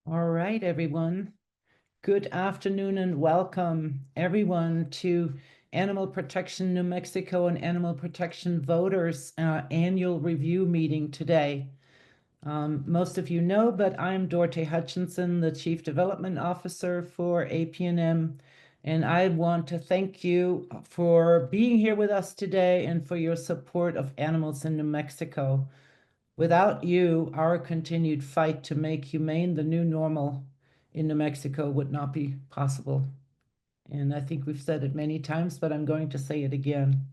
All right, everyone. Good afternoon and welcome everyone to Animal Protection New Mexico and Animal Protection Voters annual review meeting today. Most of you know, but I'm Dorothy Hutchinson, the Chief Development Officer for APNM, and I want to thank you for being here with us today and for your support of animals in New Mexico. Without you, our continued fight to make humane the new normal in New Mexico would not be possible. And I think we've said it many times, but I'm going to say it again.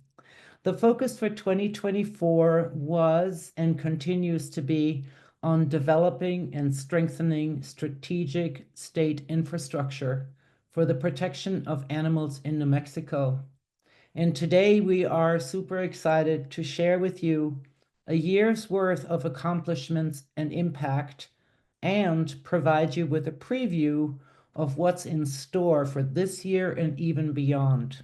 The focus for 2024 was and continues to be on developing and strengthening strategic state infrastructure for the protection of animals in New Mexico. And today we are super excited to share with you a year's worth of accomplishments and impact and provide you with a preview of what's in store for this year and even beyond.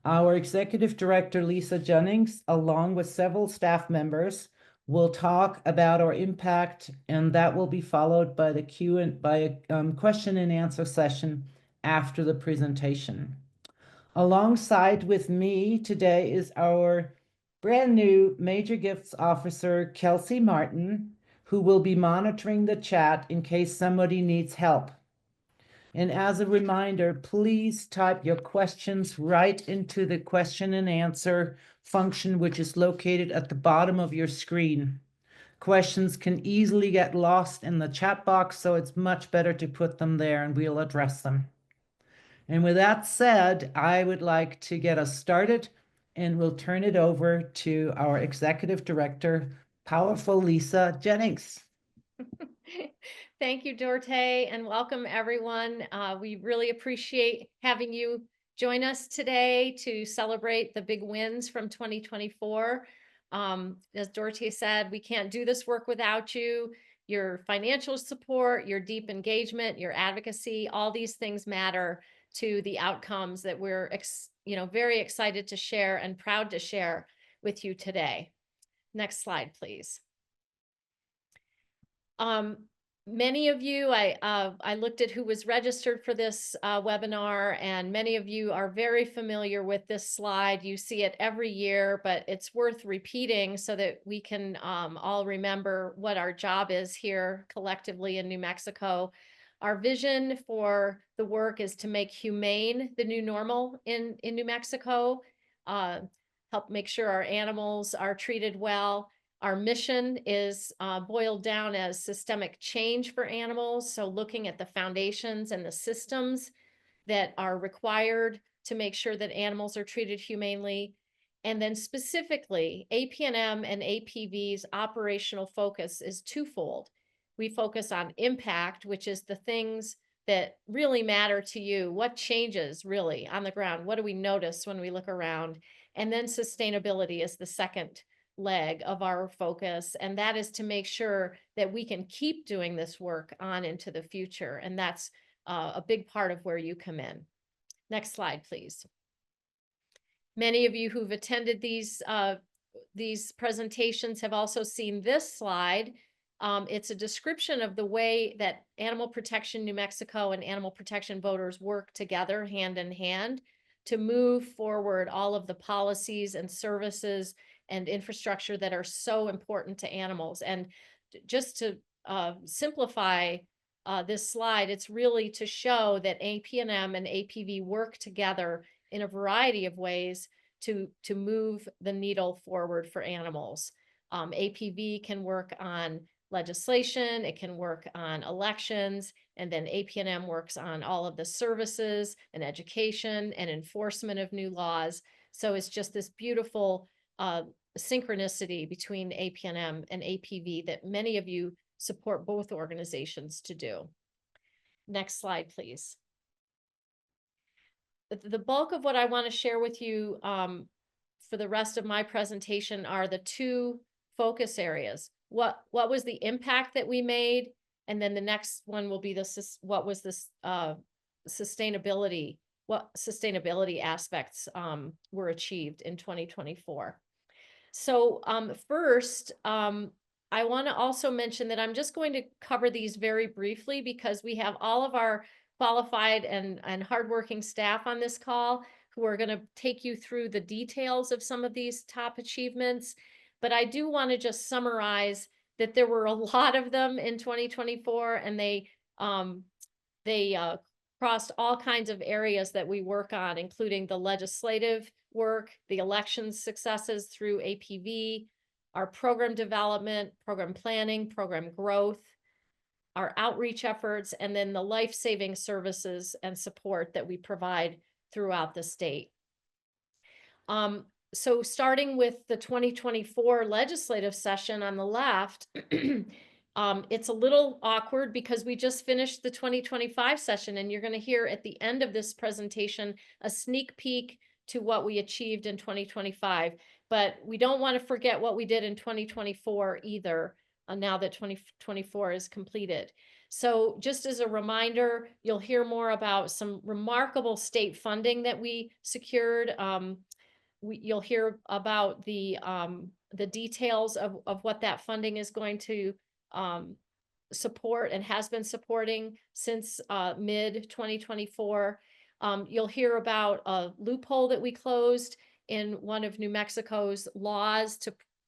Our Executive Director, Lisa Jennings, along with several staff members, will talk about our impact, and that will be followed by a question and answer session after the presentation. Alongside with me today is our brand new Major Gifts Officer, Kelsey Martin, who will be monitoring the chat in case somebody needs help. And as a reminder, please type your questions right into the question and answer function, which is located at the bottom of your screen. Questions can easily get lost in the chat box, so it's much better to put them there and we'll address them. And with that said, I would like to get us started and we'll turn it over to our Executive Director, powerful Lisa Jennings. Thank you, Dorte, and welcome everyone. We really appreciate having you join us today to celebrate the big wins from 2024. As Dorte said, we can't do this work without you. Your financial support, your deep engagement, your advocacy, all these things matter to the outcomes that we're very excited to share and proud to share with you today. Next slide, please. Many of you, I looked at who was registered for this webinar, and many of you are very familiar with this slide. You see it every year, but it's worth repeating so that we can all remember what our job is here collectively in New Mexico. Our vision for the work is to make humane the new normal in New Mexico, help make sure our animals are treated well. Our mission is boiled down as systemic change for animals. So looking at the foundations and the systems that are required to make sure that animals are treated humanely. And then specifically, APNM and APV's operational focus is twofold. We focus on impact, which is the things that really matter to you. What changes really on the ground? What do we notice when we look around? And then sustainability is the second leg of our focus, and that is to make sure that we can keep doing this work on into the future. And that's a big part of where you come in. Next slide, please. Many of you who've attended these presentations have also seen this slide. It's a description of the way that Animal Protection New Mexico and animal protection voters work together hand in hand to move forward all of the policies and services and infrastructure that are so important to animals. And just to simplify this slide, it's really to show that APNM and APV work together in a variety of ways to move the needle forward for animals. APV can work on legislation, it can work on elections, and then APNM works on all of the services and education and enforcement of new laws. So it's just this beautiful synchronicity between APNM and APV that many of you support both organizations to do. Next slide, please. The bulk of what I want to share with you for the rest of my presentation are the two focus areas. What was the impact that we made? And then the next one will be what was this sustainability, what sustainability aspects were achieved in 2024. So first, I want to also mention that I'm just going to cover these very briefly because we have all of our qualified and hardworking staff on this call who are going to take you through the details of some of these top achievements. But I do want to just summarize that there were a lot of them in 2024, and they crossed all kinds of areas that we work on, including the legislative work, the elections successes through APV, our program development, program planning, program growth, our outreach efforts, and then the life-saving services and support that we provide throughout the state. So starting with the 2024 legislative session on the left, it's a little awkward because we just finished the 2025 session, and you're going to hear at the end of this presentation a sneak peek to what we achieved in 2025. But we don't want to forget what we did in 2024 either, now that 2024 is completed. So just as a reminder, you'll hear more about some remarkable state funding that we secured. You'll hear about the details of what that funding is going to support and has been supporting since mid 2024. You'll hear about a loophole that we closed in one of New Mexico's laws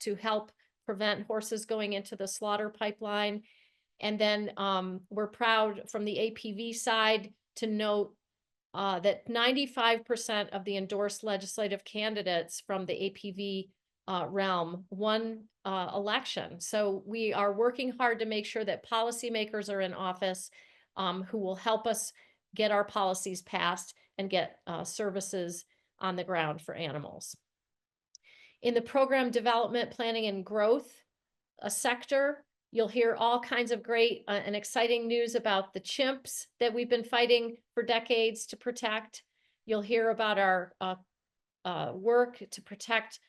to help prevent horses going into the slaughter pipeline. And then we're proud from the APV side to note that 95% of the endorsed legislative candidates from the APV realm won election. So we are working hard to make sure that policymakers are in office who will help us get our policies passed and get services on the ground for animals. In the program development, planning, and growth sector, you'll hear all kinds of great and exciting news about the chimps that we've been fighting for decades to protect. You'll hear about our work to protect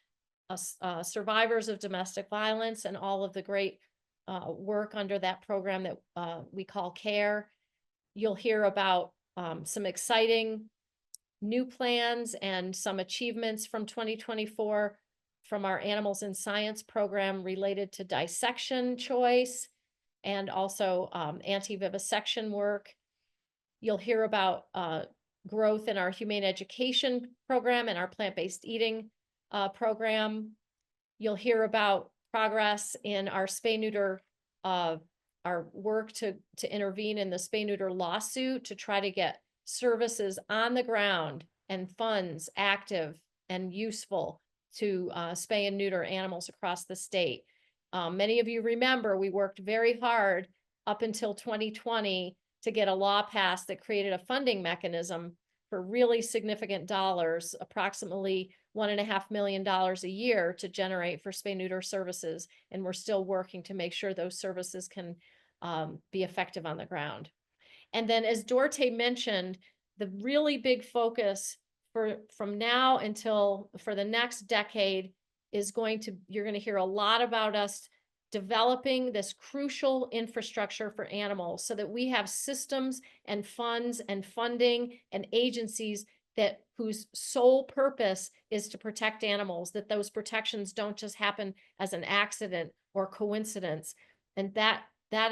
survivors of domestic violence and all of the great work under that program that we call CARE. You'll hear about some exciting new plans and some achievements from 2024 from our Animals in Science program related to dissection choice and also anti-vivisection work. You'll hear about growth in our humane education program and our plant-based eating program. You'll hear about progress in our spay-neuter, our work to intervene in the spay-neuter lawsuit to try to get services on the ground and funds active and useful to spay and neuter animals across the state. Many of you remember we worked very hard up until 2020 to get a law passed that created a funding mechanism for really significant dollars, approximately $1.5 million a year to generate for spay-neuter services. And we're still working to make sure those services can be effective on the ground. And then as Dorte mentioned, the really big focus from now until for the next decade is you're going to hear a lot about us developing this crucial infrastructure for animals so that we have systems and funds and funding and agencies whose sole purpose is to protect animals, that those protections don't just happen as an accident or coincidence. And that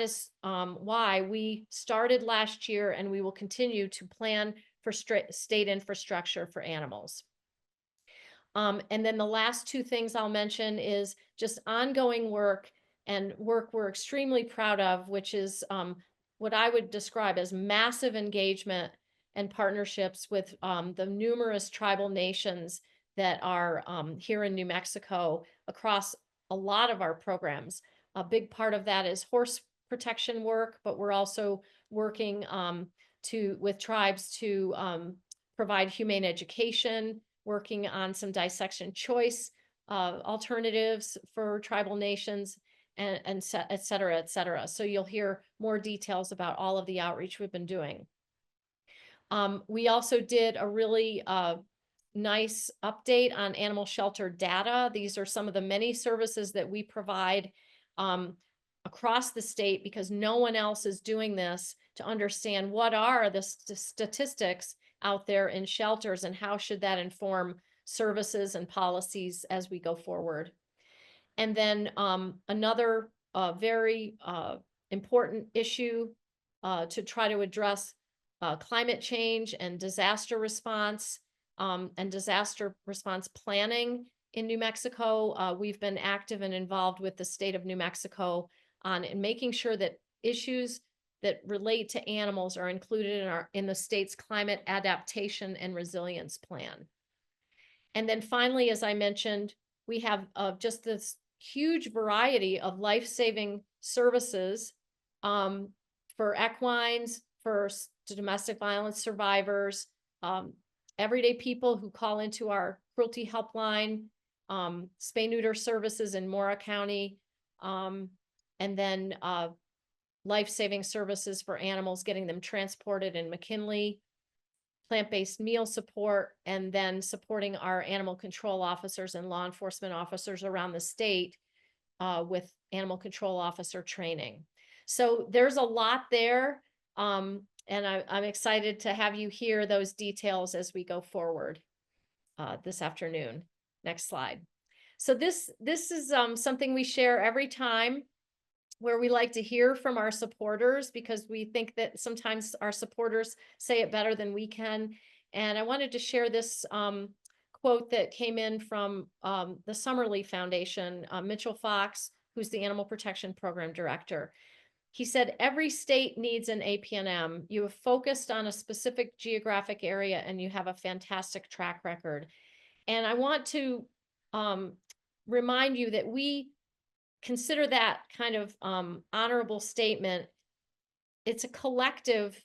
is why we started last year, and we will continue to plan for state infrastructure for animals. And then the last two things I'll mention is just ongoing work and work we're extremely proud of, which is what I would describe as massive engagement and partnerships with the numerous tribal nations that are here in New Mexico across a lot of our programs. A big part of that is horse protection work, but we're also working with tribes to provide humane education, working on some dissection choice alternatives for tribal nations, and et cetera, et cetera. So you'll hear more details about all of the outreach we've been doing. We also did a really nice update on animal shelter data. These are some of the many services that we provide across the state because no one else is doing this to understand what are the statistics out there in shelters and how should that inform services and policies as we go forward. And then another a very important issue to try to address climate change and disaster response and disaster response planning in New Mexico. We've been active and involved with the state of New Mexico on and making sure that issues that relate to animals are included in the state's climate adaptation and resilience plan. And then finally, as I mentioned, we have just this huge variety of life-saving services for equines, for domestic violence survivors, everyday people who call into our cruelty helpline, spay-neuter services in Mora County, and then life-saving services for animals, getting them transported in McKinley, plant-based meal support, and then supporting our animal control officers and law enforcement officers around the state with animal control officer training. So there's a lot there, and I'm excited to have you hear those details as we go forward this afternoon. Next slide. So this is something we share every time, where we like to hear from our supporters, because we think that sometimes our supporters say it better than we can. And I wanted to share this quote that came in from the Summerlee Foundation, Mitchell Fox, who's the Animal Protection Program Director. He said, "Every state needs an APNM. You have focused on a specific geographic area and you have a fantastic track record." And I want to remind you that we consider that kind of honorable statement. It's a collective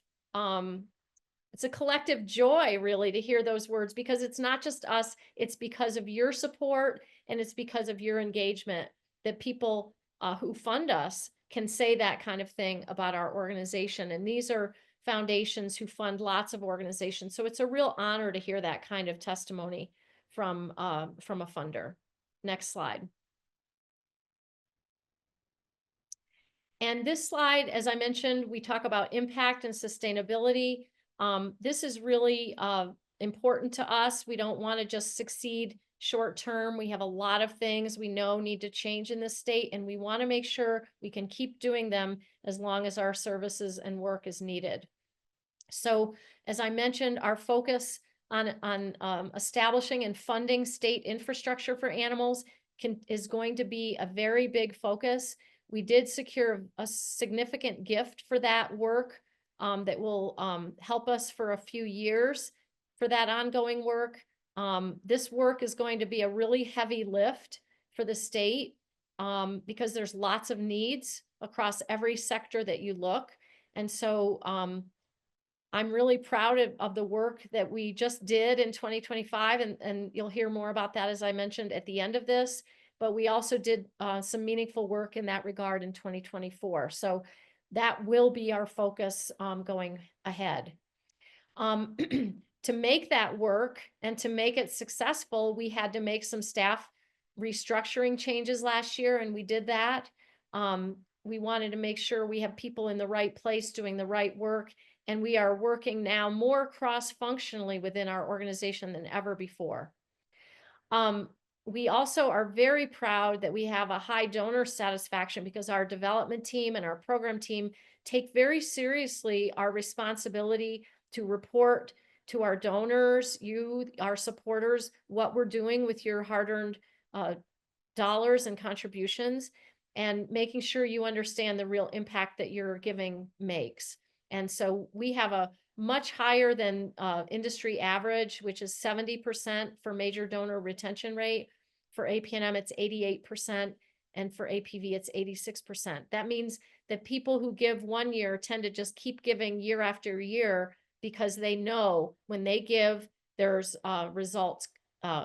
joy, really, to hear those words, because it's not just us, it's because of your support and it's because of your engagement that people who fund us can say that kind of thing about our organization. And these are foundations who fund lots of organizations. So it's a real honor to hear that kind of testimony from a funder. Next slide. And this slide, as I mentioned, we talk about impact and sustainability. This is really important to us. We don't want to just succeed short term. We have a lot of things we know need to change in this state, and we want to make sure we can keep doing them as long as our services and work is needed. So, as I mentioned, our focus on establishing and funding state infrastructure for animals is going to be a very big focus. We did secure a significant gift for that work that will help us for a few years for that ongoing work. This work is going to be a really heavy lift for the state because there's lots of needs across every sector that you look. And so I'm really proud of the work that we just did in 2025, and you'll hear more about that, as I mentioned, at the end of this. But we also did some meaningful work in that regard in 2024. So that will be our focus going ahead. To make that work and to make it successful, we had to make some staff restructuring changes last year, and we did that. We wanted to make sure we have people in the right place doing the right work, and we are working now more cross-functionally within our organization than ever before. We also are very proud that we have a high donor satisfaction, because our development team and our program team take very seriously our responsibility to report to our donors, you, our supporters, what we're doing with your hard-earned dollars and contributions, and making sure you understand the real impact that your giving makes. And so we have a much higher than industry average, which is 70% for major donor retention rate. For APNM, it's 88%, and for APV, it's 86%. That means that people who give 1 year tend to just keep giving year after year, because they know when they give, there's results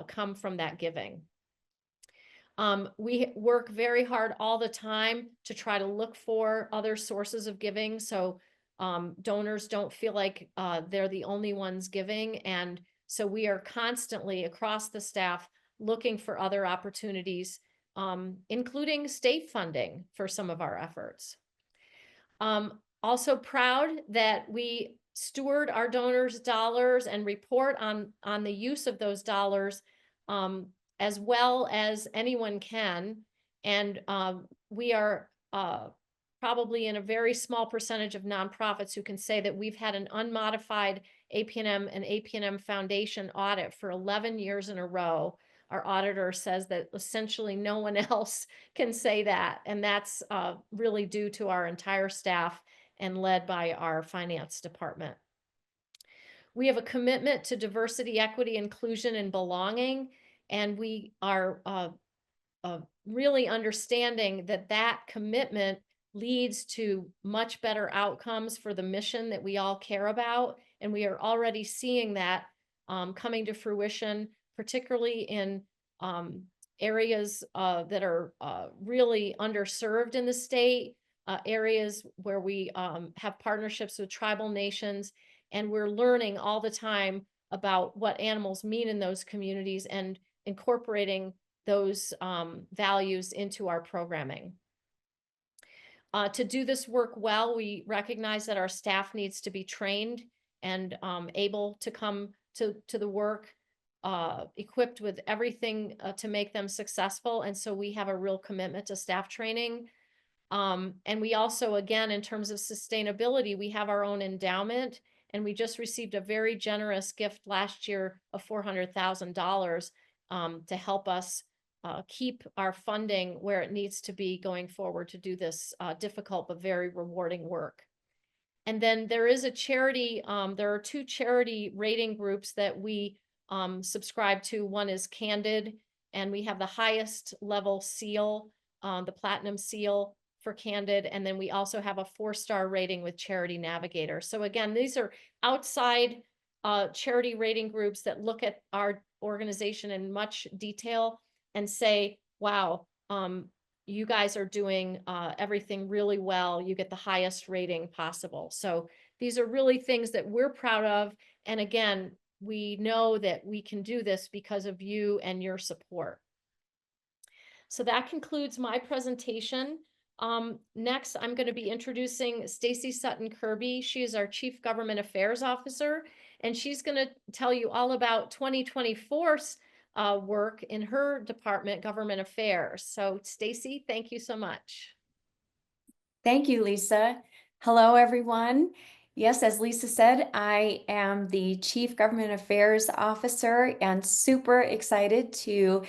come from that giving. We work very hard all the time to try to look for other sources of giving, so donors don't feel like they're the only ones giving. And so we are constantly across the staff looking for other opportunities, including state funding for some of our efforts. Also proud that we steward our donors' dollars and report on the use of those dollars as well as anyone can. And we are probably in a very small percentage of nonprofits who can say that we've had an unmodified APNM and APNM Foundation audit for 11 years in a row. Our auditor says that essentially no one else can say that, and that's really due to our entire staff and led by our finance department. We have a commitment to diversity, equity, inclusion, and belonging, and we are really understanding that that commitment leads to much better outcomes for the mission that we all care about. And we are already seeing that coming to fruition, particularly in areas that are really underserved in the state, areas where we have partnerships with tribal nations, and we're learning all the time about what animals mean in those communities and incorporating those values into our programming. To do this work well, we recognize that our staff needs to be trained and able to come to the work equipped with everything to make them successful. And so we have a real commitment to staff training. And we also, again, in terms of sustainability, we have our own endowment, and we just received a very generous gift last year of $400,000 to help us keep our funding where it needs to be going forward to do this difficult but very rewarding work. And then there is a charity, there are two charity rating groups that we subscribe to. One is Candid, and we have the highest level seal, the platinum seal for Candid. And then we also have a 4-star rating with Charity Navigator. So again, these are outside charity rating groups that look at our organization in much detail and say, wow, you guys are doing everything really well. You get the highest rating possible. So these are really things that we're proud of. And again, we know that we can do this because of you and your support. So that concludes my presentation. Next, I'm going to be introducing Stacy Sutton Kirby. She is our Chief Government Affairs Officer, and she's going to tell you all about 2024's work in her department, Government Affairs. So Stacy, thank you so much. Thank you, Lisa. Hello, everyone. Yes, as Lisa said, I am the Chief Government Affairs Officer and super excited to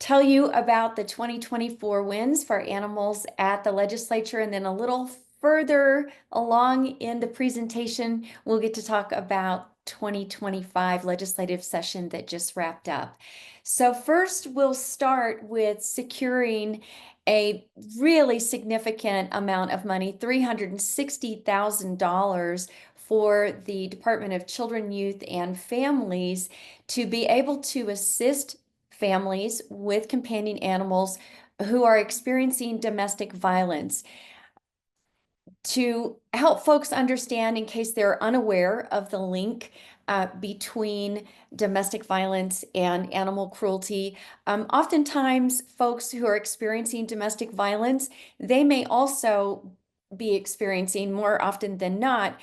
tell you about the 2024 wins for animals at the legislature. And then a little further along in the presentation, we'll get to talk about 2025 legislative session that just wrapped up. So first, we'll start with securing a really significant amount of money, $360,000 for the Department of Children, Youth, and Families to be able to assist families with companion animals who are experiencing domestic violence. To help folks understand, in case they're unaware of the link between domestic violence and animal cruelty, oftentimes folks who are experiencing domestic violence, they may also be experiencing, more often than not,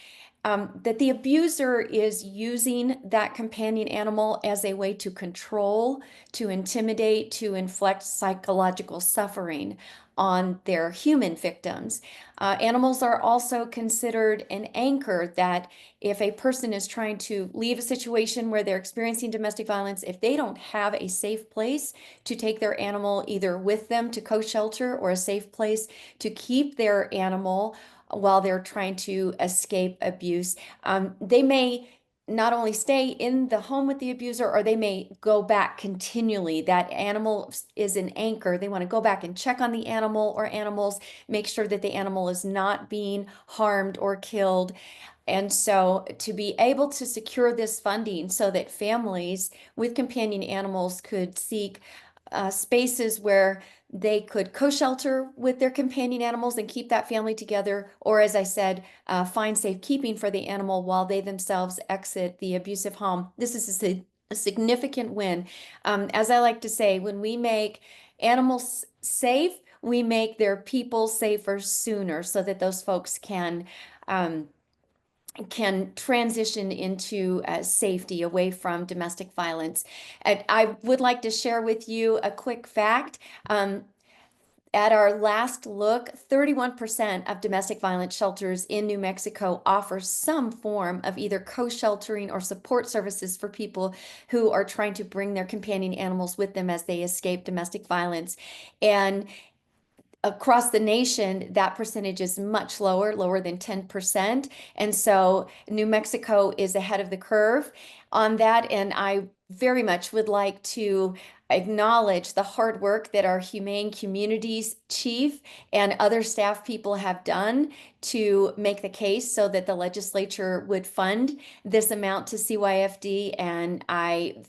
that the abuser is using that companion animal as a way to control, to intimidate, to inflict psychological suffering on their human victims. Animals are also considered an anchor that if a person is trying to leave a situation where they're experiencing domestic violence, if they don't have a safe place to take their animal either with them to co-shelter or a safe place to keep their animal while they're trying to escape abuse, they may not only stay in the home with the abuser, or they may go back continually. That animal is an anchor. They want to go back and check on the animal or animals, make sure that the animal is not being harmed or killed. And so to be able to secure this funding so that families with companion animals could seek spaces where they could co-shelter with their companion animals and keep that family together, or as I said, find safekeeping for the animal while they themselves exit the abusive home. This is a significant win. As I like to say, when we make animals safe, we make their people safer sooner so that those folks can transition into safety away from domestic violence. And I would like to share with you a quick fact. At our last look, 31% of domestic violence shelters in New Mexico offer some form of either co-sheltering or support services for people who are trying to bring their companion animals with them as they escape domestic violence. And across the nation, that percentage is much lower than 10%. And so New Mexico is ahead of the curve on that. And I very much would like to acknowledge the hard work that our Humane Communities Chief and other staff people have done to make the case so that the legislature would fund this amount to CYFD. And I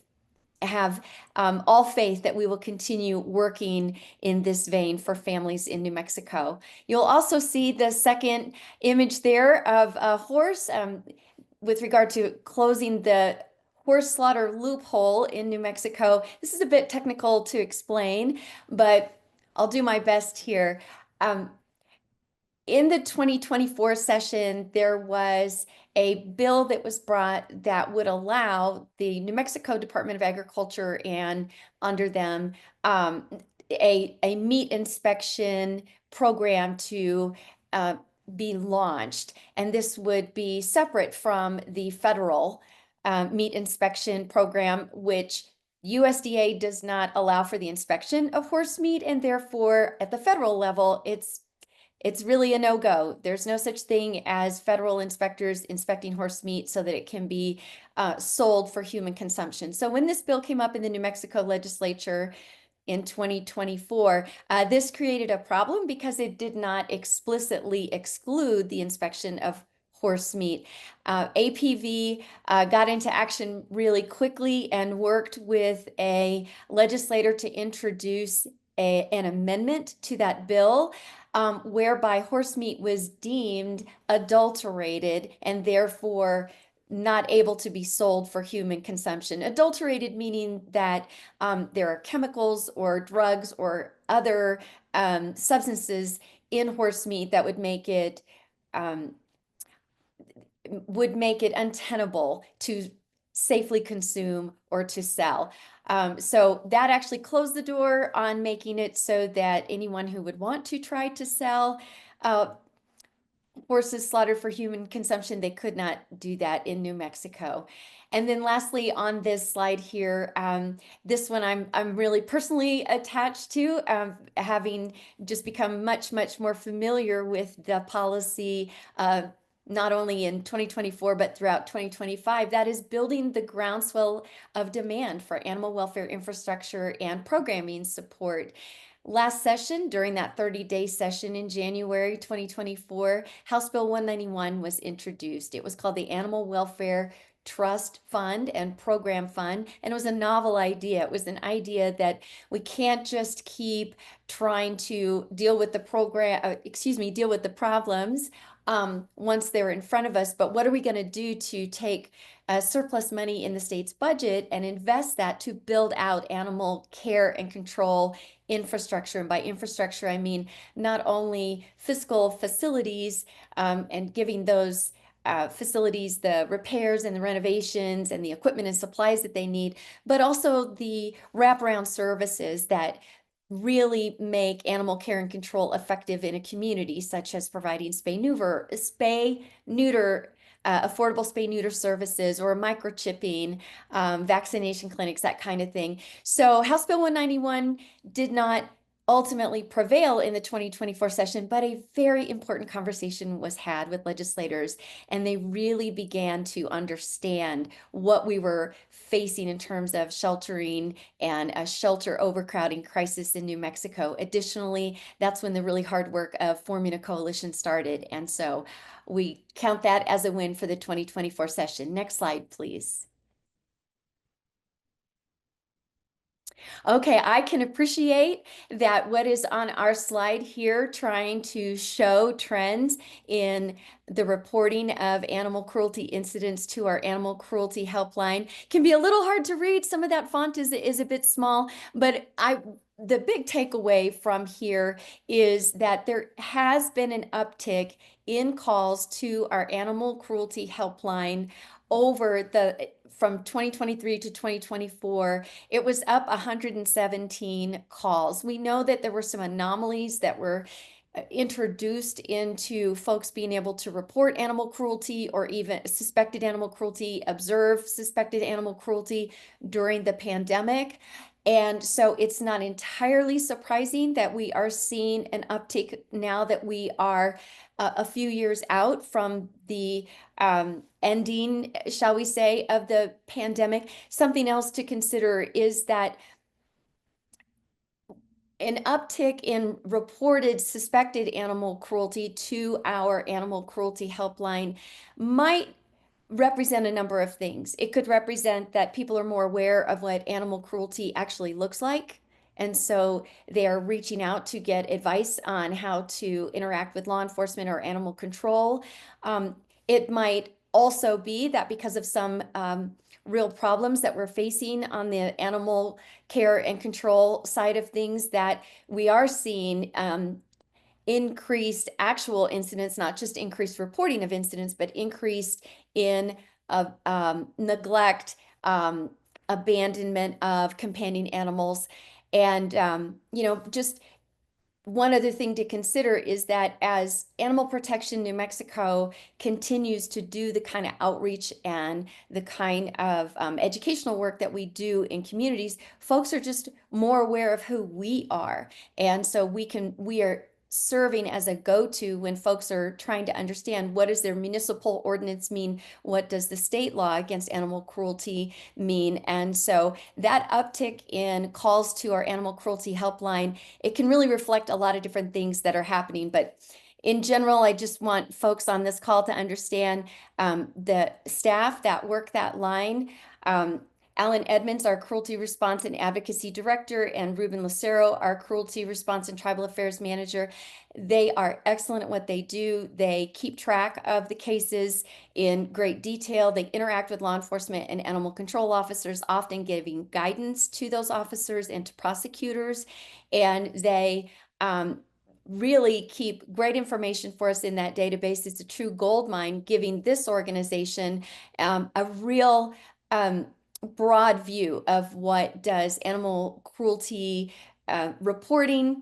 have all faith that we will continue working in this vein for families in New Mexico. You'll also see the second image there of a horse with regard to closing the horse slaughter loophole in New Mexico. This is a bit technical to explain, but I'll do my best here. In the 2024 session, there was a bill that was brought that would allow the New Mexico Department of Agriculture and under them a meat inspection program to be launched. And this would be separate from the federal meat inspection program, which USDA does not allow for the inspection of horse meat. And therefore, at the federal level, it's really a no-go. There's no such thing as federal inspectors inspecting horse meat so that it can be sold for human consumption. So when this bill came up in the New Mexico legislature in 2024, this created a problem because it did not explicitly exclude the inspection of horse meat. APV got into action really quickly and worked with a legislator to introduce an amendment to that bill whereby horse meat was deemed adulterated and therefore not able to be sold for human consumption. Adulterated meaning that there are chemicals or drugs or other substances in horse meat that would make it untenable to safely consume or to sell. So that actually closed the door on making it so that anyone who would want to try to sell horses slaughtered for human consumption, they could not do that in New Mexico. And then lastly, on this slide here, this one I'm really personally attached to, having just become much more familiar with the policy not only in 2024, but throughout 2025, that is building the groundswell of demand for animal welfare infrastructure and programming support. Last session, during that 30-day session in January 2024, House Bill 191 was introduced. It was called the Animal Welfare Trust Fund and Program Fund, and it was a novel idea. It was an idea that we can't just keep trying to deal with the problems once they're in front of us, but what are we going to do to take surplus money in the state's budget and invest that to build out animal care and control infrastructure? And by infrastructure, I mean not only fiscal facilities and giving those facilities the repairs and the renovations and the equipment and supplies that they need, but also the wraparound services that really make animal care and control effective in a community, such as providing spay-neuter, affordable spay-neuter services or microchipping, vaccination clinics, that kind of thing. So House Bill 191 did not ultimately prevail in the 2024 session, but a very important conversation was had with legislators, and they really began to understand what we were facing in terms of sheltering and a shelter overcrowding crisis in New Mexico. Additionally, that's when the really hard work of forming a coalition started. And so we count that as a win for the 2024 session. Next slide, please. Okay, I can appreciate that what is on our slide here, trying to show trends in the reporting of animal cruelty incidents to our animal cruelty helpline, can be a little hard to read. Some of that font is a bit small, but the big takeaway from here is that there has been an uptick in calls to our animal cruelty helpline from 2023 to 2024, it was up 117 calls. We know that there were some anomalies that were introduced into folks being able to report animal cruelty or even suspected animal cruelty, observe suspected animal cruelty during the pandemic. And so it's not entirely surprising that we are seeing an uptick now that we are a few years out from the ending, shall we say, of the pandemic. Something else to consider is that an uptick in reported suspected animal cruelty to our animal cruelty helpline might represent a number of things. It could represent that people are more aware of what animal cruelty actually looks like. And so they are reaching out to get advice on how to interact with law enforcement or animal control. It might also be that because of some real problems that we're facing on the animal care and control side of things, that we are seeing increased actual incidents, not just increased reporting of incidents, but increased in neglect, abandonment of companion animals. And, just one other thing to consider is that as Animal Protection New Mexico continues to do the kind of outreach and the kind of educational work that we do in communities, folks are just more aware of who we are. And so we are serving as a go-to when folks are trying to understand, what does their municipal ordinance mean? What does the state law against animal cruelty mean? And so that uptick in calls to our animal cruelty helpline, it can really reflect a lot of different things that are happening. But in general, I just want folks on this call to understand the staff that work that line. Alan Edmonds, our Cruelty Response and Advocacy Director, and Ruben Lucero, our Cruelty Response and Tribal Affairs Manager. They are excellent at what they do. They keep track of the cases in great detail. They interact with law enforcement and animal control officers, often giving guidance to those officers and to prosecutors. And they really keep great information for us in that database. It's a true gold mine, giving this organization a real broad view of what does animal cruelty reporting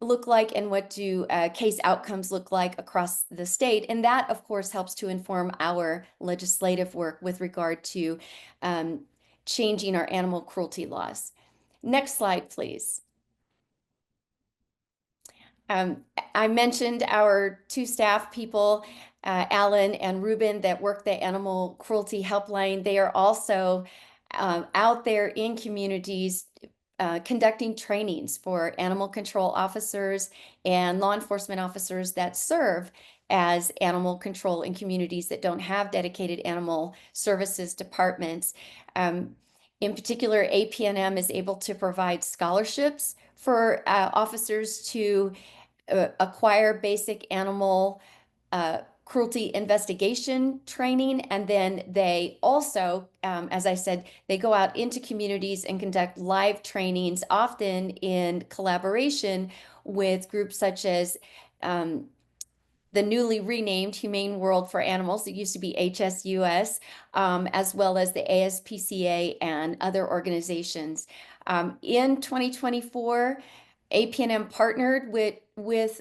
look like, and what do case outcomes look like across the state. And that, of course, helps to inform our legislative work with regard to changing our animal cruelty laws. Next slide, please. I mentioned our two staff people, Alan and Ruben, that work the Animal Cruelty Helpline. They are also out there in communities conducting trainings for animal control officers and law enforcement officers that serve as animal control in communities that don't have dedicated animal services departments. In particular, APNM is able to provide scholarships for officers to acquire basic animal cruelty investigation training. And then they also, as I said, they go out into communities and conduct live trainings, often in collaboration with groups such as the newly renamed Humane World for Animals. It used to be HSUS, as well as the ASPCA and other organizations. In 2024, APNM partnered with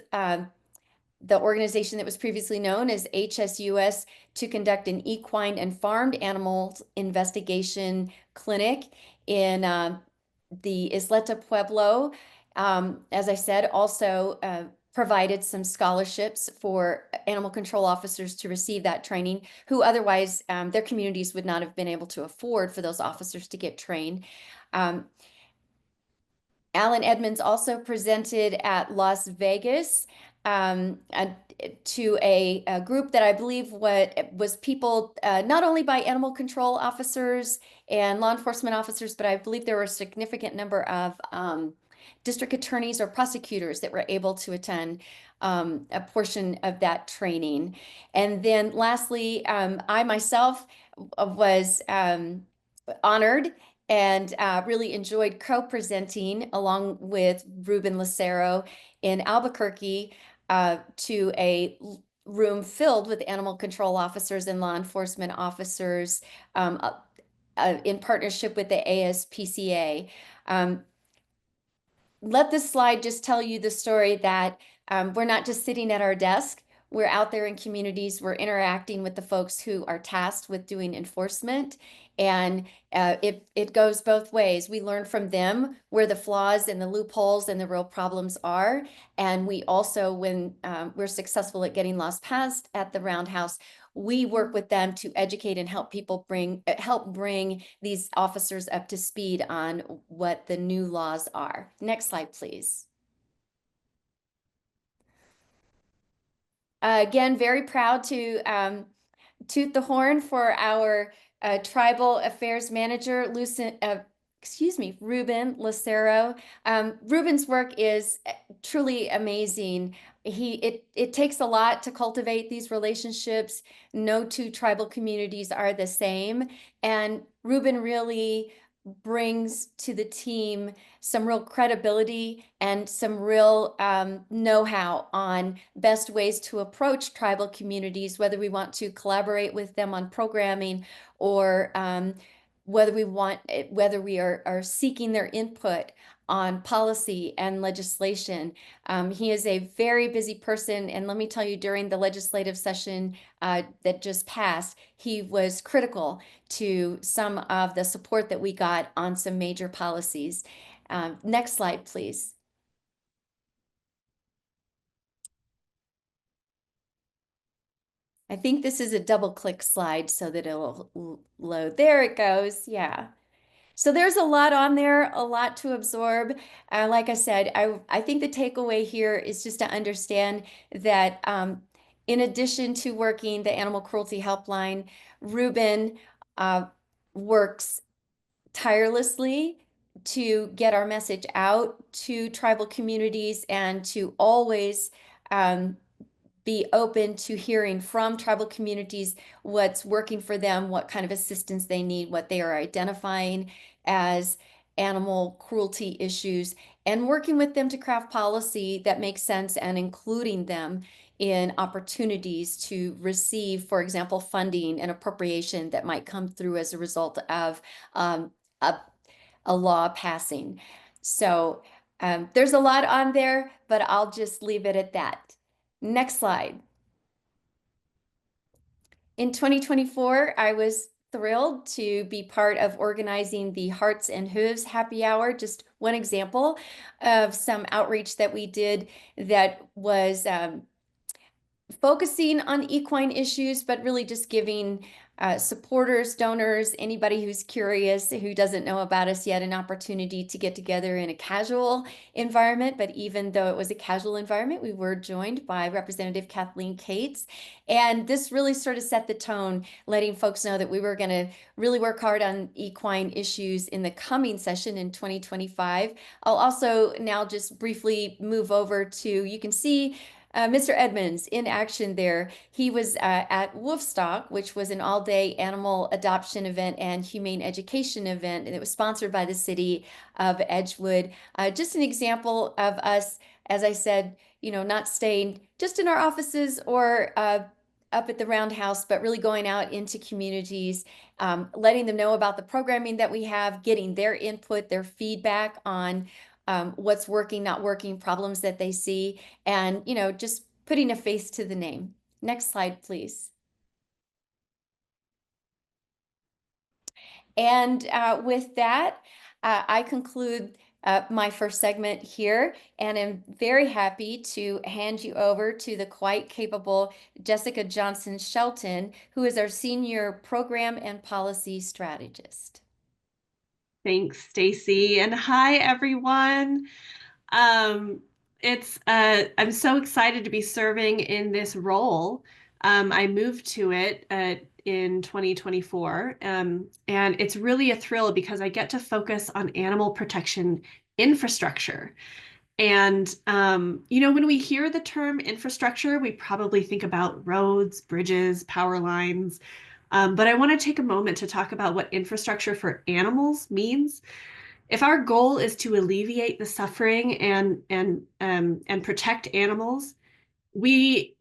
the organization that was previously known as HSUS to conduct an equine and farmed animals investigation clinic in the Isleta Pueblo. As I said, also provided some scholarships for animal control officers to receive that training, who otherwise their communities would not have been able to afford for those officers to get trained. Alan Edmonds also presented at Las Vegas to a group that I believe was people not only by animal control officers and law enforcement officers, but I believe there were a significant number of district attorneys or prosecutors that were able to attend a portion of that training. And then lastly, I myself was honored and really enjoyed co-presenting along with Ruben Lucero in Albuquerque to a room filled with animal control officers and law enforcement officers in partnership with the ASPCA. Let this slide just tell you the story that we're not just sitting at our desk. We're out there in communities. We're interacting with the folks who are tasked with doing enforcement. And it goes both ways. We learn from them where the flaws and the loopholes and the real problems are. And we also, when we're successful at getting laws passed at the Roundhouse, we work with them to educate and help people help bring these officers up to speed on what the new laws are. Next slide, please. Again, very proud to toot the horn for our tribal affairs manager, Ruben Lucero. Ruben's work is truly amazing. It takes a lot to cultivate these relationships. No two tribal communities are the same. And Ruben really brings to the team some real credibility and some real know-how on best ways to approach tribal communities, whether we want to collaborate with them on programming or whether we are seeking their input on policy and legislation. He is a very busy person, and let me tell you, during the legislative session that just passed, he was critical to some of the support that we got on some major policies. Next slide, please. I think this is a double click slide so that it'll load. There it goes. Yeah. So there's a lot on there, a lot to absorb. Like I said, I think the takeaway here is just to understand that in addition to working the Animal Cruelty Helpline, Ruben works tirelessly to get our message out to tribal communities and to always be open to hearing from tribal communities what's working for them, what kind of assistance they need, what they are identifying as animal cruelty issues, and working with them to craft policy that makes sense and including them in opportunities to receive, for example, funding and appropriation that might come through as a result of a law passing. So there's a lot on there, but I'll just leave it at that. Next slide. In 2024, I was thrilled to be part of organizing the Hearts and Hooves Happy Hour, just one example of some outreach that we did that was focusing on equine issues, but really just giving supporters, donors, anybody who's curious, who doesn't know about us yet, an opportunity to get together in a casual environment. But even though it was a casual environment, we were joined by Representative Kathleen Cates. And this really sort of set the tone, letting folks know that we were going to really work hard on equine issues in the coming session in 2025. I'll also now just briefly move over to, you can see Mr. Edmonds in action there. He was at Wolfstock, which was an all-day animal adoption event and humane education event, and it was sponsored by the city of Edgewood. Just an example of us, as I said, not staying just in our offices or up at the Roundhouse, but really going out into communities, letting them know about the programming that we have, getting their input, their feedback on what's working, not working, problems that they see, and just putting a face to the name. Next slide, please. And with that, I conclude my first segment here, and I'm very happy to hand you over to the quite capable Jessica Johnson Shelton, who is our Senior Program and Policy Strategist. Thanks, Stacy, and hi, everyone. I'm so excited to be serving in this role. I moved to it in 2024, and it's really a thrill because I get to focus on animal protection infrastructure. And, when we hear the term infrastructure, we probably think about roads, bridges, power lines. But I want to take a moment to talk about what infrastructure for animals means. If our goal is to alleviate the suffering and protect animals, we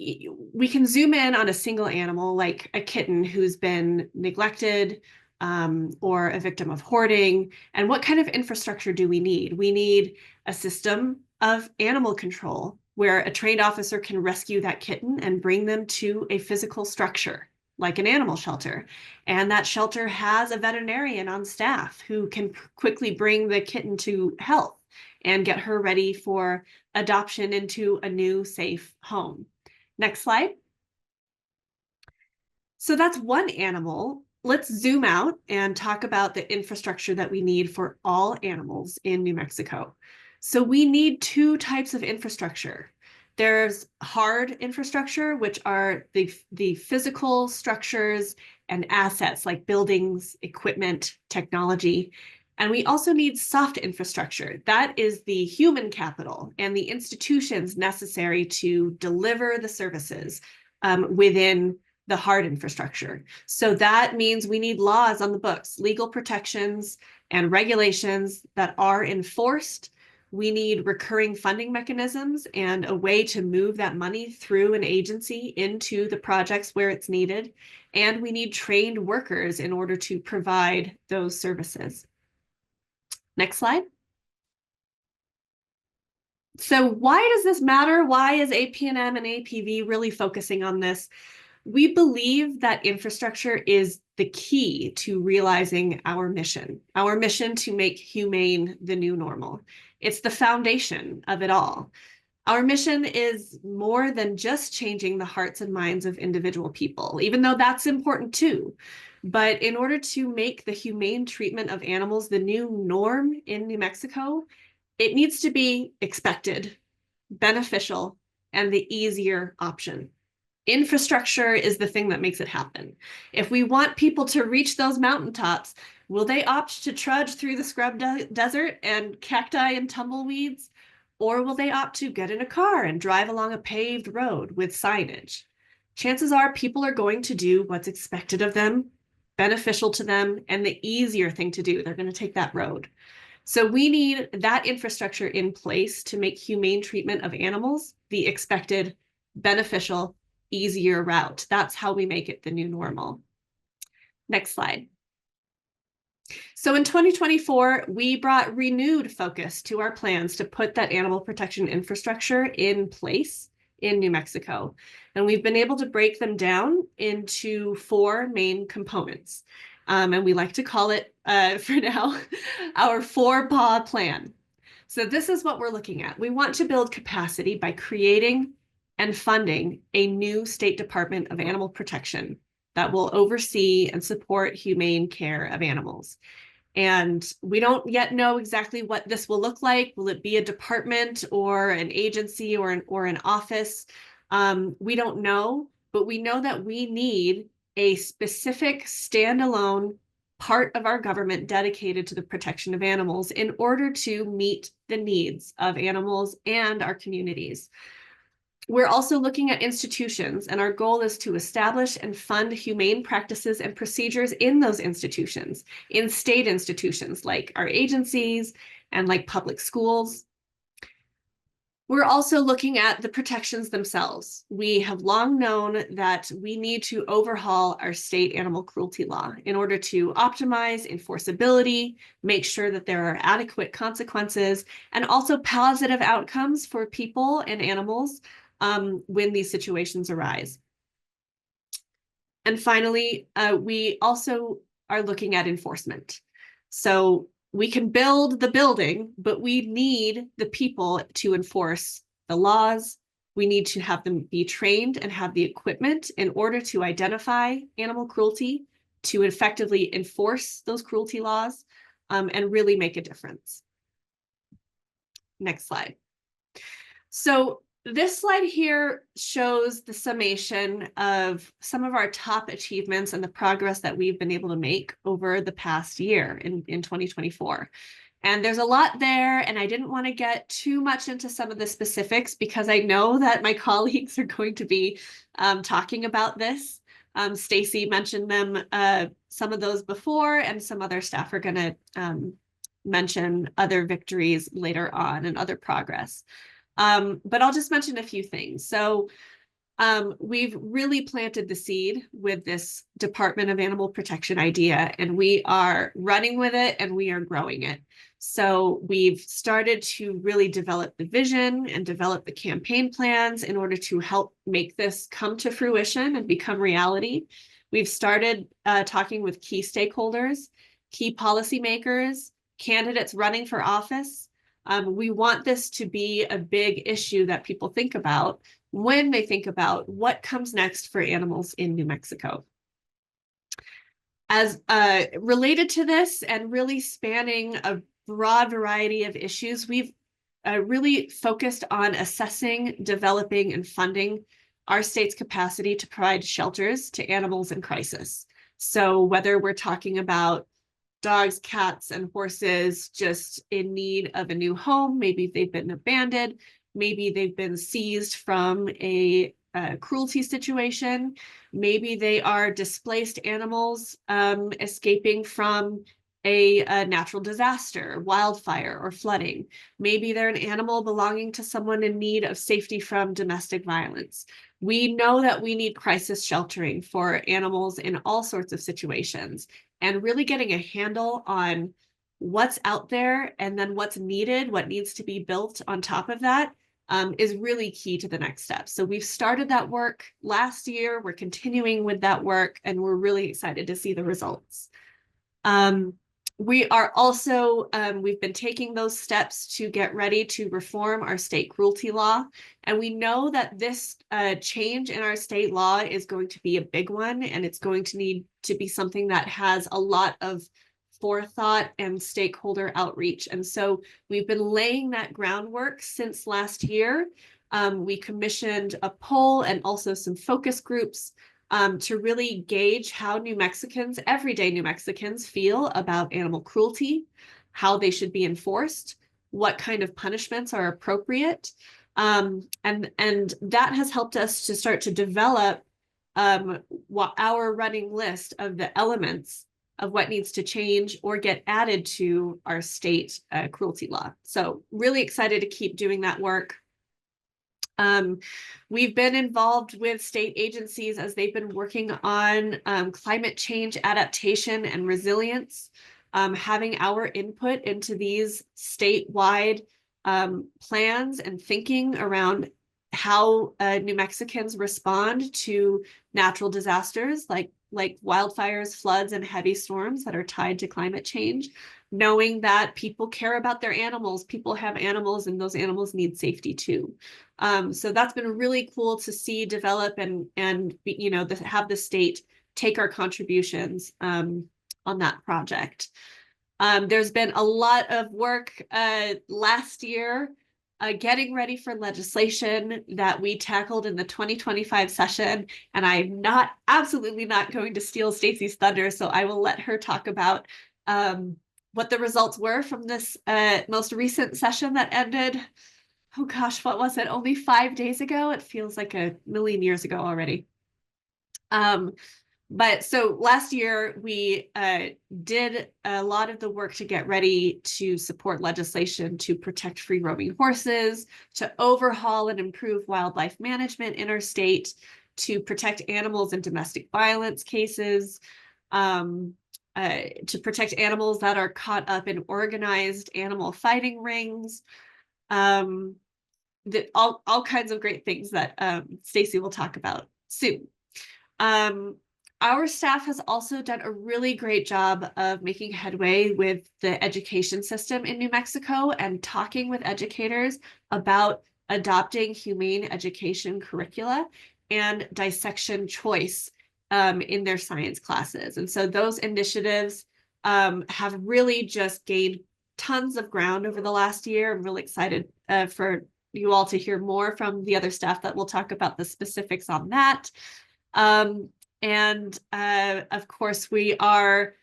can zoom in on a single animal like a kitten who's been neglected or a victim of hoarding? And what kind of infrastructure do we need? We need a system of animal control where a trained officer can rescue that kitten and bring them to a physical structure, like an animal shelter. And that shelter has a veterinarian on staff who can quickly bring the kitten to health and get her ready for adoption into a new safe home. Next slide. So that's one animal. Let's zoom out and talk about the infrastructure that we need for all animals in New Mexico. So we need two types of infrastructure. There's hard infrastructure, which are the physical structures and assets like buildings, equipment, technology. And we also need soft infrastructure. That is the human capital and the institutions necessary to deliver the services within the hard infrastructure. So that means we need laws on the books, legal protections and regulations that are enforced. We need recurring funding mechanisms and a way to move that money through an agency into the projects where it's needed. And we need trained workers in order to provide those services. Next slide. So why does this matter? Why is APNM and APV really focusing on this? We believe that infrastructure is the key to realizing our mission to make humane the new normal. It's the foundation of it all. Our mission is more than just changing the hearts and minds of individual people, even though that's important too. But in order to make the humane treatment of animals the new norm in New Mexico, it needs to be expected, beneficial, and the easier option. Infrastructure is the thing that makes it happen. If we want people to reach those mountaintops, will they opt to trudge through the scrub desert and cacti and tumbleweeds? Or will they opt to get in a car and drive along a paved road with signage? Chances are people are going to do what's expected of them, beneficial to them, and the easier thing to do. They're going to take that road. So we need that infrastructure in place to make humane treatment of animals the expected, beneficial, easier route. That's how we make it the new normal. Next slide. So in 2024, we brought renewed focus to our plans to put that animal protection infrastructure in place in New Mexico. And we've been able to break them down into 4 main components. And we like to call it, for now, our 4-paw plan. So this is what we're looking at. We want to build capacity by creating and funding a new State Department of Animal Protection that will oversee and support humane care of animals. And we don't yet know exactly what this will look like. Will it be a department or an agency or an office? We don't know, but we know that we need a specific standalone part of our government dedicated to the protection of animals in order to meet the needs of animals and our communities. We're also looking at institutions, and our goal is to establish and fund humane practices and procedures in those institutions, in state institutions like our agencies and like public schools. We're also looking at the protections themselves. We have long known that we need to overhaul our state animal cruelty law in order to optimize enforceability, make sure that there are adequate consequences, and also positive outcomes for people and animals when these situations arise. And finally, we also are looking at enforcement. So we can build the building, but we need the people to enforce the laws. We need to have them be trained and have the equipment in order to identify animal cruelty, to effectively enforce those cruelty laws, and really make a difference. Next slide. So this slide here shows the summation of some of our top achievements and the progress that we've been able to make over the past year in 2024. And there's a lot there, and I didn't want to get too much into some of the specifics because I know that my colleagues are going to be talking about this. Stacy mentioned them, some of those before, and some other staff are going to mention other victories later on and other progress. But I'll just mention a few things. So we've really planted the seed with this Department of Animal Protection idea, and we are running with it and we are growing it. So we've started to really develop the vision and develop the campaign plans in order to help make this come to fruition and become reality. We've started talking with key stakeholders, key policymakers, candidates running for office. We want this to be a big issue that people think about when they think about what comes next for animals in New Mexico. As related to this and really spanning a broad variety of issues, we've really focused on assessing, developing, and funding our state's capacity to provide shelters to animals in crisis. So whether we're talking about dogs, cats, and horses just in need of a new home, maybe they've been abandoned, maybe they've been seized from a cruelty situation, maybe they are displaced animals escaping from a natural disaster, wildfire, or flooding. Maybe they're an animal belonging to someone in need of safety from domestic violence. We know that we need crisis sheltering for animals in all sorts of situations, and really getting a handle on what's out there and then what's needed, what needs to be built on top of that, is really key to the next step. So we've started that work last year, we're continuing with that work, and we're really excited to see the results. We are also, we've been taking those steps to get ready to reform our state cruelty law. And we know that this change in our state law is going to be a big one, and it's going to need to be something that has a lot of forethought and stakeholder outreach. And so we've been laying that groundwork since last year. We commissioned a poll and also some focus groups to really gauge how New Mexicans, everyday New Mexicans, feel about animal cruelty, how they should be enforced, what kind of punishments are appropriate. And that has helped us to start to develop our running list of the elements of what needs to change or get added to our state cruelty law. So really excited to keep doing that work. We've been involved with state agencies as they've been working on climate change adaptation and resilience, having our input into these statewide plans and thinking around how New Mexicans respond to natural disasters like wildfires, floods, and heavy storms that are tied to climate change, knowing that people care about their animals, people have animals, and those animals need safety too. So that's been really cool to see develop and have the state take our contributions on that project. There's been a lot of work last year getting ready for legislation that we tackled in the 2025 session, and I'm absolutely not going to steal Stacy's thunder, so I will let her talk about what the results were from this most recent session that ended. Oh gosh, what was it? Only 5 days ago? It feels like a million years ago already. But so last year we did a lot of the work to get ready to support legislation to protect free roaming horses, to overhaul and improve wildlife management in our state, to protect animals in domestic violence cases, to protect animals that are caught up in organized animal fighting rings, all kinds of great things that Stacy will talk about soon. Our staff has also done a really great job of making headway with the education system in New Mexico and talking with educators about adopting humane education curricula and dissection choice in their science classes. And so those initiatives have really just gained tons of ground over the last year. I'm really excited for you all to hear more from the other staff that will talk about the specifics on that. And of course, we're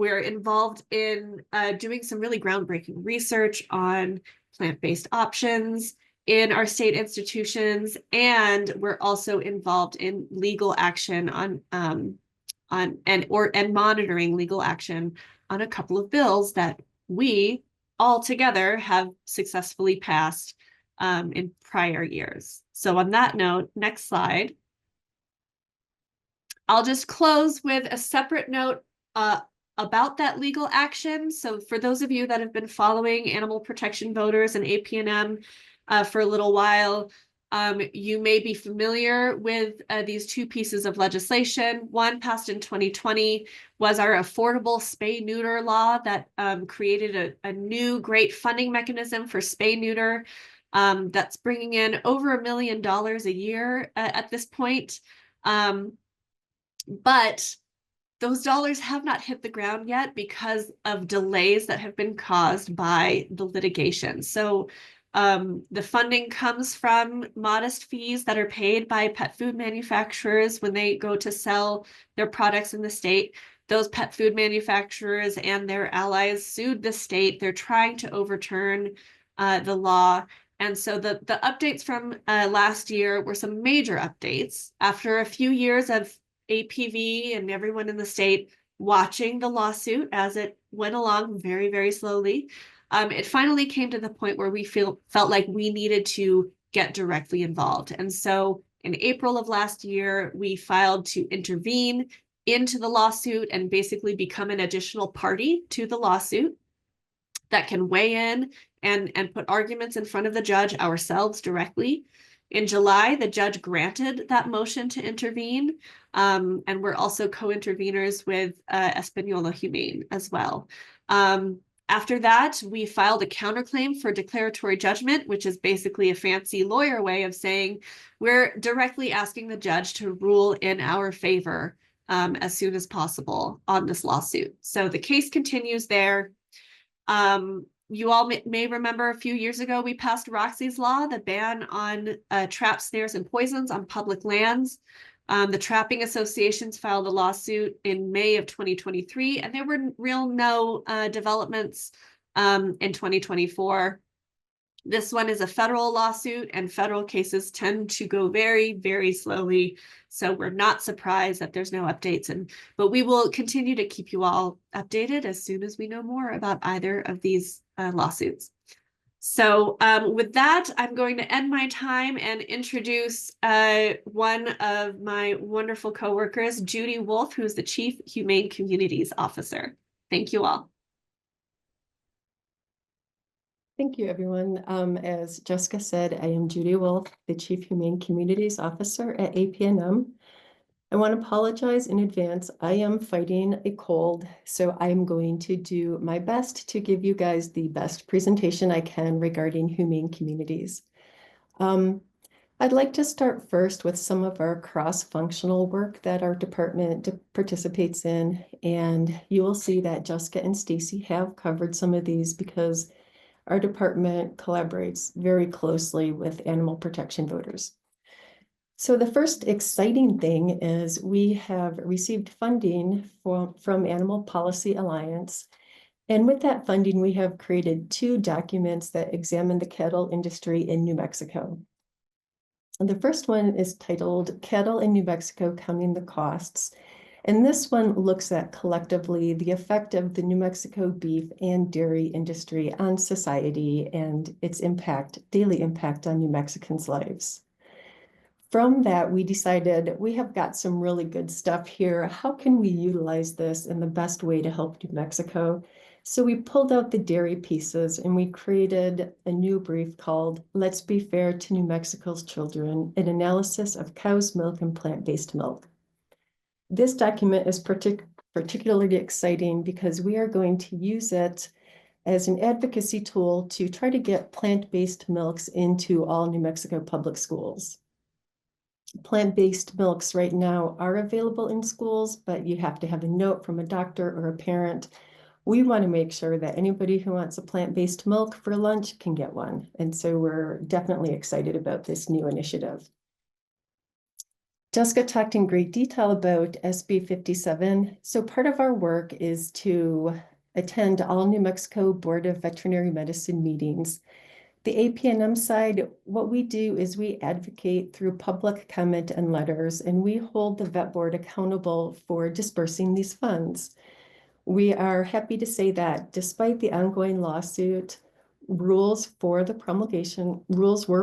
involved in doing some really groundbreaking research on plant-based options in our state institutions, and we're also involved in legal action and monitoring legal action on a couple of bills that we all together have successfully passed in prior years. So on that note, next slide. I'll just close with a separate note about that legal action. So for those of you that have been following Animal Protection Voters and APNM for a little while, you may be familiar with these two pieces of legislation. One passed in 2020 was our affordable spay-neuter law that created a new great funding mechanism for spay-neuter that's bringing in over $1 million a year at this point. But those dollars have not hit the ground yet because of delays that have been caused by the litigation. So the funding comes from modest fees that are paid by pet food manufacturers when they go to sell their products in the state. Those pet food manufacturers and their allies sued the state. They're trying to overturn the law. And so the updates from last year were some major updates. After a few years of APV and everyone in the state watching the lawsuit as it went along very, very slowly, it finally came to the point where we felt like we needed to get directly involved. And so in April of last year, we filed to intervene into the lawsuit and basically become an additional party to the lawsuit that can weigh in and put arguments in front of the judge ourselves directly. In July, the judge granted that motion to intervene, and we're also co-interveners with Española Humane as well. After that, we filed a counterclaim for declaratory judgment, which is basically a fancy lawyer way of saying we're directly asking the judge to rule in our favor as soon as possible on this lawsuit. So the case continues there. You all may remember a few years ago, we passed Roxy's Law, the ban on traps, snares, and poisons on public lands. The trapping associations filed a lawsuit in May of 2023, and there were no developments in 2024. This one is a federal lawsuit, and federal cases tend to go very, very slowly. So we're not surprised that there's no updates, but we will continue to keep you all updated as soon as we know more about either of these lawsuits. So with that, I'm going to end my time and introduce one of my wonderful coworkers, Judy Wolf, who's the Chief Humane Communities Officer. Thank you all. Thank you, everyone. As Jessica said, I am Judy Wolf, the Chief Humane Communities Officer at APNM. I want to apologize in advance. I am fighting a cold, so I'm going to do my best to give you guys the best presentation I can regarding humane communities. I'd like to start first with some of our cross-functional work that our department participates in, and you will see that Jessica and Stacy have covered some of these because our department collaborates very closely with animal protection voters. So the first exciting thing is we have received funding from Animal Policy Alliance. And with that funding, we have created 2 documents that examine the cattle industry in New Mexico. And the first one is titled Cattle in New Mexico, Counting the Costs. And this one looks at collectively the effect of the New Mexico beef and dairy industry on society and its daily impact on New Mexicans' lives. From that, we decided we have got some really good stuff here. How can we utilize this in the best way to help New Mexico? So we pulled out the dairy pieces and we created a new brief called Let's Be Fair to New Mexico's Children, an analysis of cow's milk and plant-based milk. This document is particularly exciting because we are going to use it as an advocacy tool to try to get plant-based milks into all New Mexico public schools. Plant-based milks right now are available in schools, but you have to have a note from a doctor or a parent. We want to make sure that anybody who wants a plant-based milk for lunch can get one. And so we're definitely excited about this new initiative. Jessica talked in great detail about SB 57. So part of our work is to attend all New Mexico Board of Veterinary Medicine meetings. The APNM side, what we do is we advocate through public comment and letters, and we hold the vet board accountable for dispersing these funds. We are happy to say that despite the ongoing lawsuit, rules were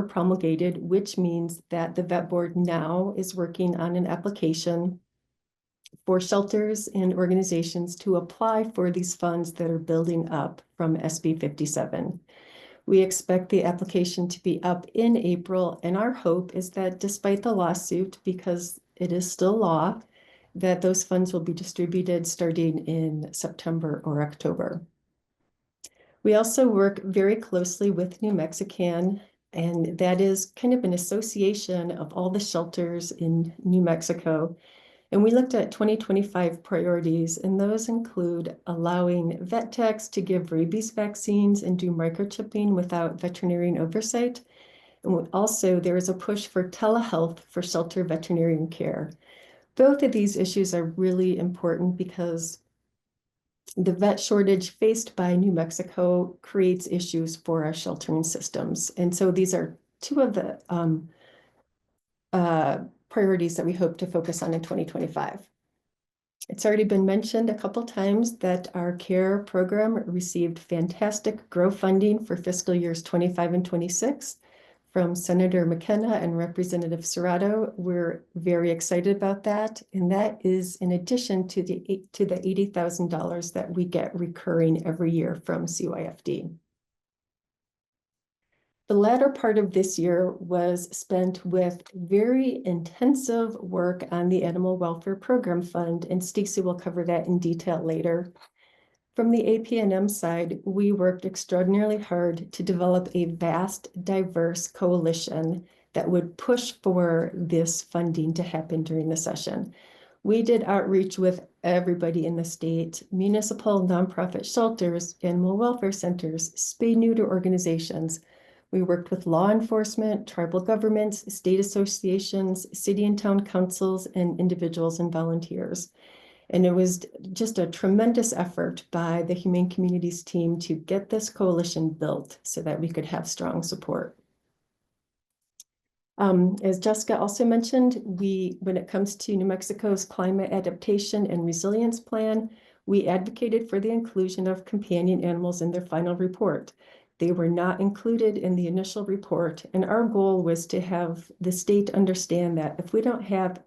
promulgated, which means that the vet board now is working on an application for shelters and organizations to apply for these funds that are building up from SB 57. We expect the application to be up in April, and our hope is that despite the lawsuit, because it is still law, that those funds will be distributed starting in September or October. We also work very closely with New Mexican, and that is kind of an association of all the shelters in New Mexico. And we looked at 2025 priorities, and those include allowing vet techs to give rabies vaccines and do microchipping without veterinarian oversight. And also, there is a push for telehealth for shelter veterinarian care. Both of these issues are really important because the vet shortage faced by New Mexico creates issues for our sheltering systems. And so these are two of the priorities that we hope to focus on in 2025. It's already been mentioned a couple times that our CARE program received fantastic GROW funding for fiscal years 25 and 26 from Senator McKenna and Representative Serrato. We're very excited about that. And that is in addition to the $80,000 that we get recurring every year from CYFD. The latter part of this year was spent with very intensive work on the Animal Welfare Program Fund, and Stacy will cover that in detail later. From the APNM side, we worked extraordinarily hard to develop a vast, diverse coalition that would push for this funding to happen during the session. We did outreach with everybody in the state, municipal, nonprofit shelters, animal welfare centers, spay-neuter organizations. We worked with law enforcement, tribal governments, state associations, city and town councils, and individuals and volunteers. And it was just a tremendous effort by the Humane Communities team to get this coalition built so that we could have strong support. As Jessica also mentioned, when it comes to New Mexico's climate adaptation and resilience plan, we advocated for the inclusion of companion animals in their final report. They were not included in the initial report, and our goal was to have the state understand that if we don't have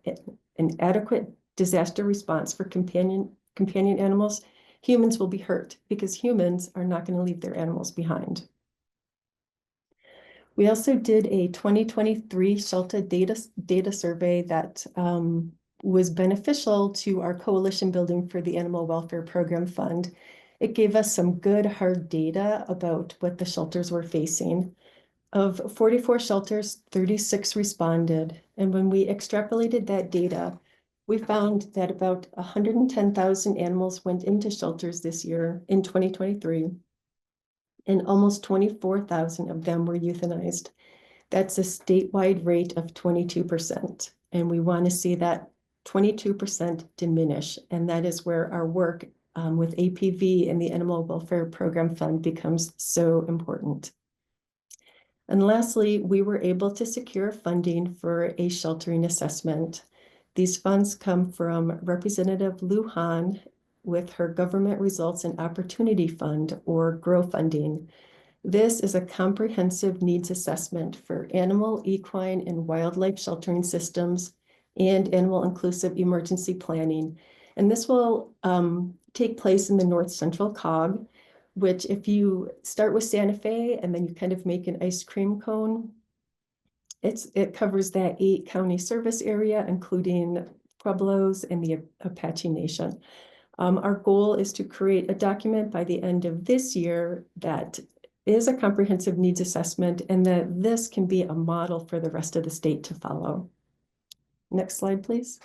an adequate disaster response for companion animals, humans will be hurt because humans are not going to leave their animals behind. We also did a 2023 shelter data survey that was beneficial to our coalition building for the Animal Welfare Program Fund. It gave us some good hard data about what the shelters were facing. Of 44 shelters, 36 responded. And when we extrapolated that data, we found that about 110,000 animals went into shelters this year in 2023, and almost 24,000 of them were euthanized. That's a statewide rate of 22%. And we want to see that 22% diminish. And that is where our work with APV and the Animal Welfare Program Fund becomes so important. And lastly, we were able to secure funding for a sheltering assessment. These funds come from Representative Lou Hahn with her Government Results and Opportunity Fund, or GROW funding. This is a comprehensive needs assessment for animal, equine, and wildlife sheltering systems and animal inclusive emergency planning. And this will take place in the North Central COG, which if you start with Santa Fe and then you kind of make an ice cream cone, it covers that 8-county service area, including Pueblos and the Apache Nation. Our goal is to create a document by the end of this year that is a comprehensive needs assessment, and that this can be a model for the rest of the state to follow. Next slide, please.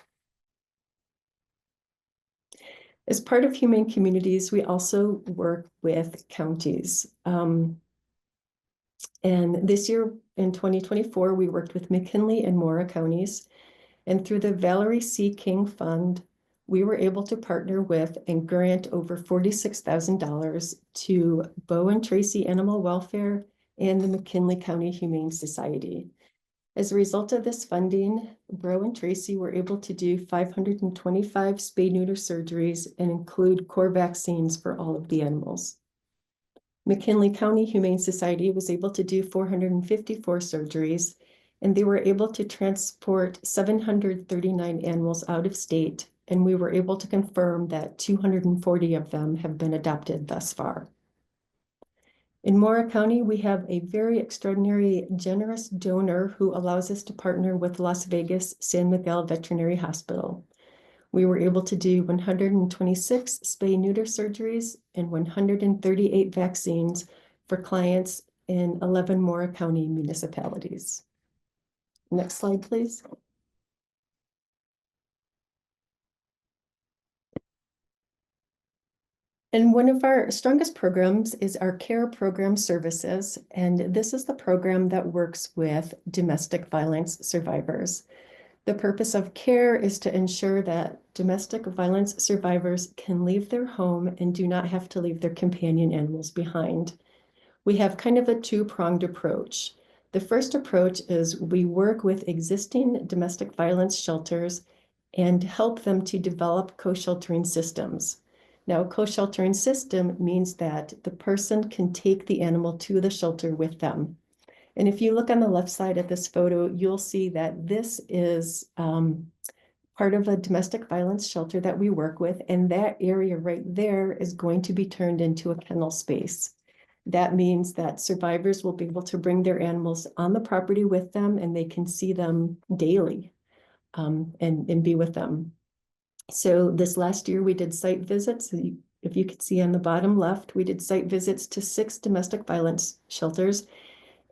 As part of Humane Communities, we also work with counties. And this year, in 2024, we worked with McKinley and Mora counties. And through the Valerie C. King Fund, we were able to partner with and grant over $46,000 to Bo and Tracy Animal Welfare and the McKinley County Humane Society. As a result of this funding, Bo and Tracy were able to do 525 spay-neuter surgeries and include core vaccines for all of the animals. McKinley County Humane Society was able to do 454 surgeries, and they were able to transport 739 animals out of state, and we were able to confirm that 240 of them have been adopted thus far. In Mora County, we have a very extraordinary, generous donor who allows us to partner with Las Vegas San Miguel Veterinary Hospital. We were able to do 126 spay-neuter surgeries and 138 vaccines for clients in 11 Mora County municipalities. Next slide, please. And one of our strongest programs is our CARE program services. And this is the program that works with domestic violence survivors. The purpose of CARE is to ensure that domestic violence survivors can leave their home and do not have to leave their companion animals behind. We have kind of a two-pronged approach. The first approach is we work with existing domestic violence shelters and help them to develop co-sheltering systems. Now, a co-sheltering system means that the person can take the animal to the shelter with them. And if you look on the left side of this photo, you'll see that this is part of a domestic violence shelter that we work with. And that area right there is going to be turned into a kennel space. That means that survivors will be able to bring their animals on the property with them, and they can see them daily and be with them. So this last year we did site visits. If you could see on the bottom left, we did site visits to 6 domestic violence shelters,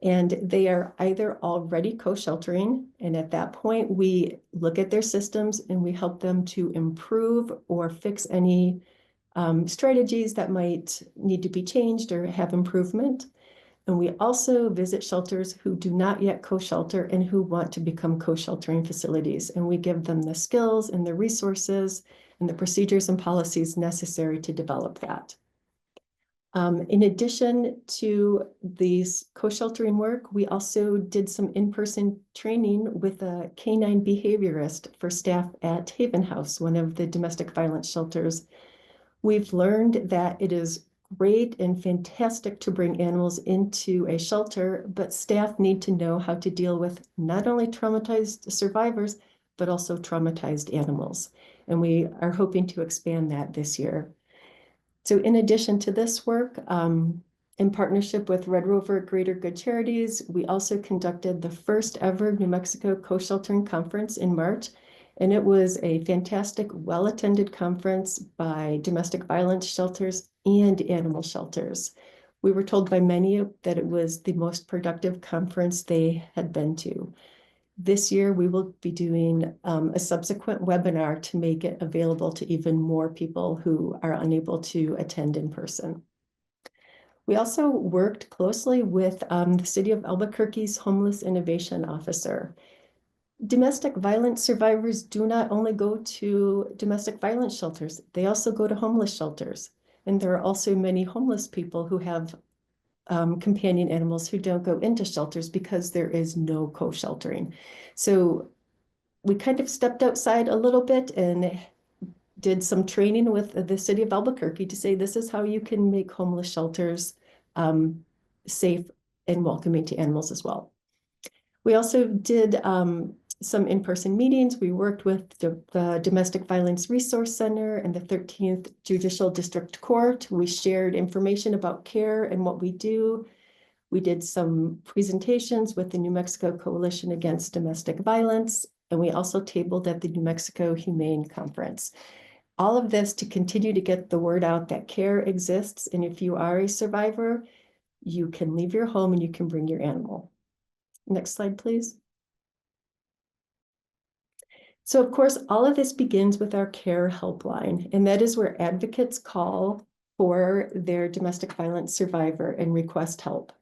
and they are either already co-sheltering, and at that point we look at their systems and we help them to improve or fix any strategies that might need to be changed or have improvement. And we also visit shelters who do not yet co-shelter and who want to become co-sheltering facilities. And we give them the skills and the resources and the procedures and policies necessary to develop that. In addition to these co-sheltering work, we also did some in-person training with a canine behaviorist for staff at Haven House, one of the domestic violence shelters. We've learned that it is great and fantastic to bring animals into a shelter, but staff need to know how to deal with not only traumatized survivors, but also traumatized animals. And we are hoping to expand that this year. So in addition to this work, in partnership with Red Rover Greater Good Charities, we also conducted the first ever New Mexico Co-Sheltering Conference in March. And it was a fantastic, well-attended conference by domestic violence shelters and animal shelters. We were told by many that it was the most productive conference they had been to. This year, we will be doing a subsequent webinar to make it available to even more people who are unable to attend in person. We also worked closely with the City of Albuquerque's Homeless Innovation Officer. Domestic violence survivors do not only go to domestic violence shelters, they also go to homeless shelters. And there are also many homeless people who have companion animals who don't go into shelters because there is no co-sheltering. So we kind of stepped outside a little bit and did some training with the City of Albuquerque to say this is how you can make homeless shelters safe and welcoming to animals as well. We also did some in-person meetings. We worked with the Domestic Violence Resource Center and the 13th Judicial District Court. We shared information about CARE and what we do. We did some presentations with the New Mexico Coalition Against Domestic Violence, and we also tabled at the New Mexico Humane Conference. All of this to continue to get the word out that CARE exists, and if you are a survivor, you can leave your home and you can bring your animal. Next slide, please. So of course, all of this begins with our CARE helpline, and that is where advocates call for their domestic violence survivor and request help.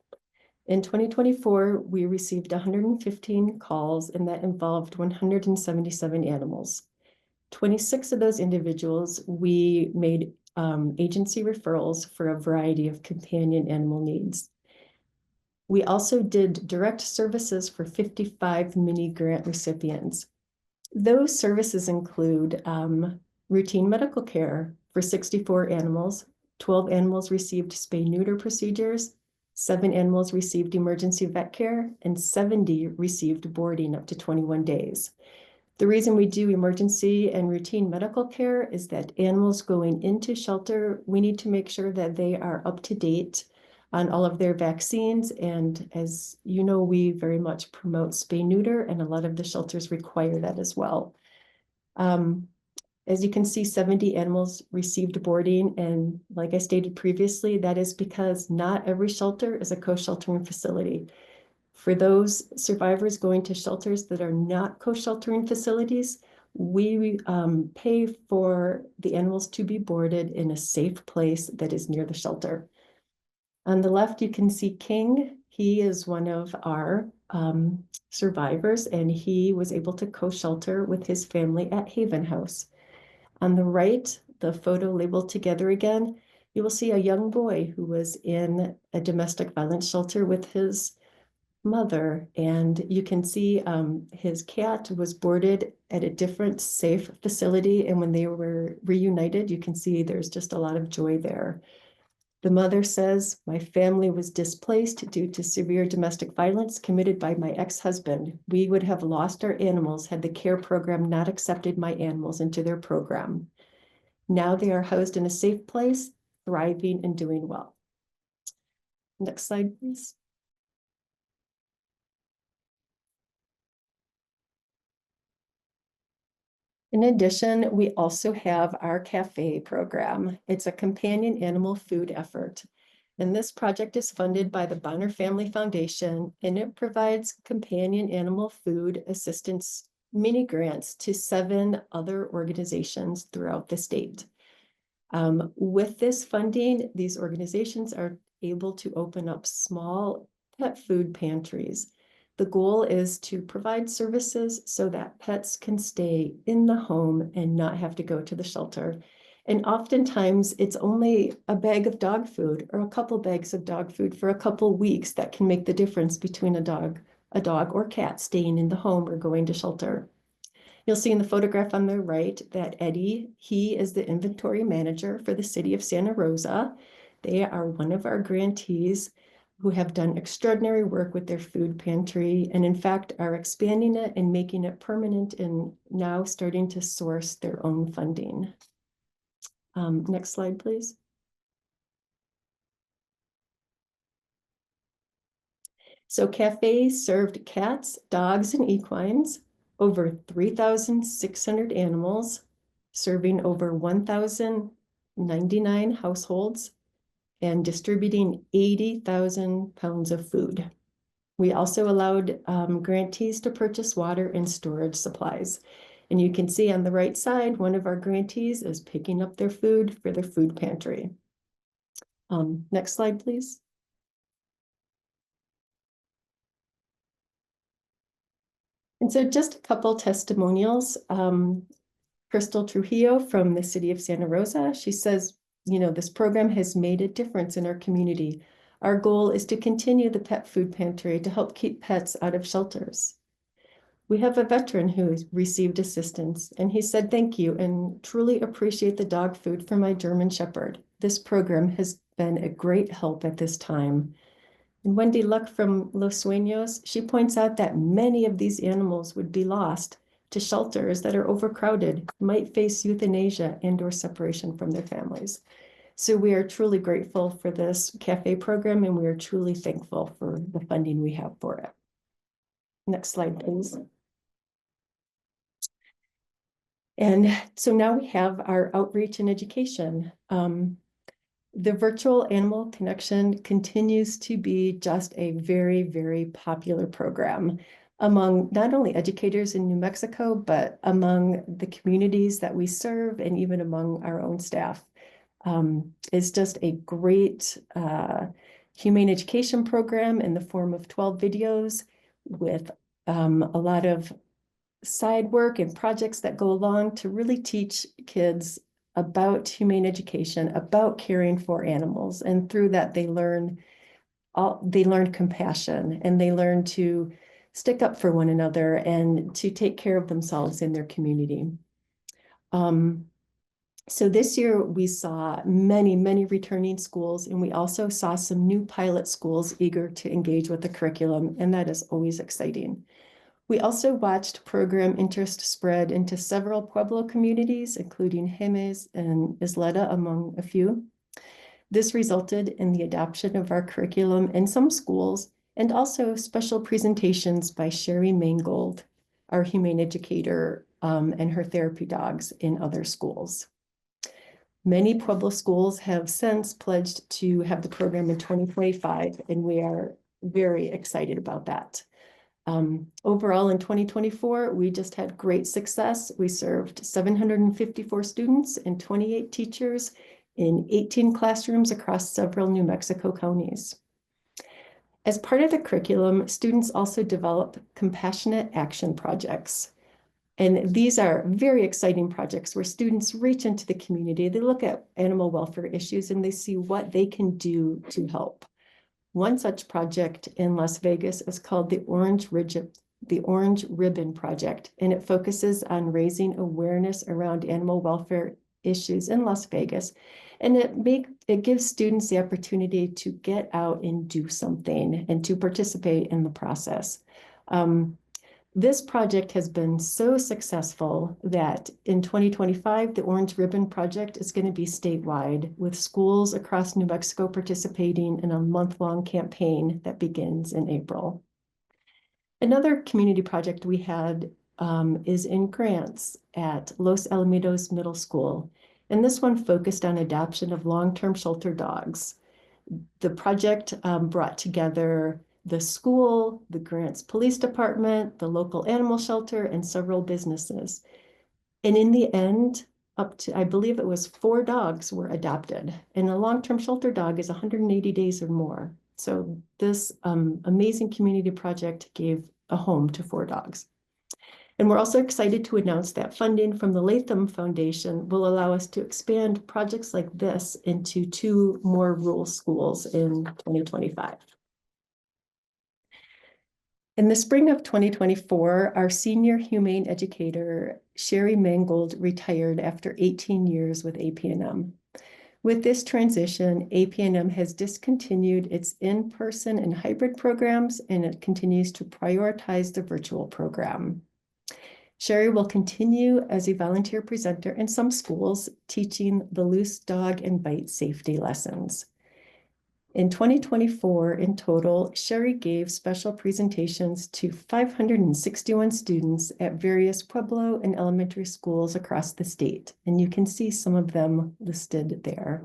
In 2024, we received 115 calls, and that involved 177 animals. 26 of those individuals, we made agency referrals for a variety of companion animal needs. We also did direct services for 55 mini grant recipients. Those services include routine medical care for 64 animals, 12 animals received spay-neuter procedures, 7 animals received emergency vet care, and 70 received boarding up to 21 days. The reason we do emergency and routine medical care is that animals going into shelter, we need to make sure that they are up to date on all of their vaccines. And as you know, we very much promote spay-neuter, and a lot of the shelters require that as well. As you can see, 70 animals received boarding. And like I stated previously, that is because not every shelter is a co-sheltering facility. For those survivors going to shelters that are not co-sheltering facilities, we pay for the animals to be boarded in a safe place that is near the shelter. On the left, you can see King. He is one of our survivors, and he was able to co-shelter with his family at Haven House. On the right, the photo labeled Together Again, you will see a young boy who was in a domestic violence shelter with his mother, and you can see his cat was boarded at a different safe facility, and when they were reunited, you can see there's just a lot of joy there. The mother says, "My family was displaced due to severe domestic violence committed by my ex-husband. We would have lost our animals had the care program not accepted my animals into their program. Now they are housed in a safe place, thriving and doing well." Next slide, please. In addition, we also have our cafe program. It's a companion animal food effort. And this project is funded by the Bonner Family Foundation, and it provides companion animal food assistance mini grants to 7 other organizations throughout the state. With this funding, these organizations are able to open up small pet food pantries. The goal is to provide services so that pets can stay in the home and not have to go to the shelter. And oftentimes it's only a bag of dog food or a couple bags of dog food for a couple weeks that can make the difference between a dog or cat staying in the home or going to shelter. You'll see in the photograph on the right that Eddie, he is the inventory manager for the city of Santa Rosa. They are one of our grantees who have done extraordinary work with their food pantry, and in fact are expanding it and making it permanent, and now starting to source their own funding. Next slide, please. So Cafe served cats, dogs, and equines, over 3,600 animals, serving over 1,099 households, and distributing 80,000 pounds of food. We also allowed grantees to purchase water and storage supplies. And you can see on the right side, one of our grantees is picking up their food for their food pantry. Next slide, please. And so just a couple testimonials. Crystal Trujillo from the city of Santa Rosa, she says, you know, this program has made a difference in our community. Our goal is to continue the pet food pantry to help keep pets out of shelters. We have a veteran who has received assistance, and he said, "Thank you and truly appreciate the dog food for my German Shepherd. This program has been a great help at this time." And Wendy Luck from Los Sueños, she points out that many of these animals would be lost to shelters that are overcrowded, might face euthanasia and/or separation from their families. So we are truly grateful for this cafe program, and we are truly thankful for the funding we have for it. Next slide, please. And so now we have our outreach and education. The Virtual Animal Connection continues to be just a very, very popular program among not only educators in New Mexico, but among the communities that we serve and even among our own staff. It's just a great humane education program in the form of 12 videos with a lot of side work and projects that go along to really teach kids about humane education, about caring for animals. And through that, they learn compassion, and they learn to stick up for one another and to take care of themselves in their community. So this year we saw many returning schools, and we also saw some new pilot schools eager to engage with the curriculum, and that is always exciting. We also watched program interest spread into several Pueblo communities, including Jemez and Isleta, among a few. This resulted in the adoption of our curriculum in some schools, and also special presentations by Sherry Mangold, our humane educator, and her therapy dogs in other schools. Many Pueblo schools have since pledged to have the program in 2025, and we are very excited about that. Overall, in 2024, we just had great success. We served 754 students and 28 teachers in 18 classrooms across several New Mexico counties. As part of the curriculum, students also develop compassionate action projects. And these are very exciting projects where students reach into the community, they look at animal welfare issues, and they see what they can do to help. One such project in Las Vegas is called the Orange Ribbon Project, and it focuses on raising awareness around animal welfare issues in Las Vegas. And it gives students the opportunity to get out and do something and to participate in the process. This project has been so successful that in 2025, the Orange Ribbon Project is going to be statewide, with schools across New Mexico participating in a month-long campaign that begins in April. Another community project we had is in Grants at Los Alamitos Middle School, and this one focused on adoption of long-term shelter dogs. The project brought together the school, the Grants Police Department, the local animal shelter, and several businesses. And in the end, up to, I believe it was 4 dogs were adopted. And a long-term shelter dog is 180 days or more. So this amazing community project gave a home to 4 dogs. And we're also excited to announce that funding from the Latham Foundation will allow us to expand projects like this into 2 more rural schools in 2025. In the spring of 2024, our senior humane educator, Sherry Mangold, retired after 18 years with APNM. With this transition, APNM has discontinued its in-person and hybrid programs, and it continues to prioritize the virtual program. Sherry will continue as a volunteer presenter in some schools, teaching the loose dog and bite safety lessons. In 2024, in total, Sherry gave special presentations to 561 students at various Pueblo and elementary schools across the state, and you can see some of them listed there.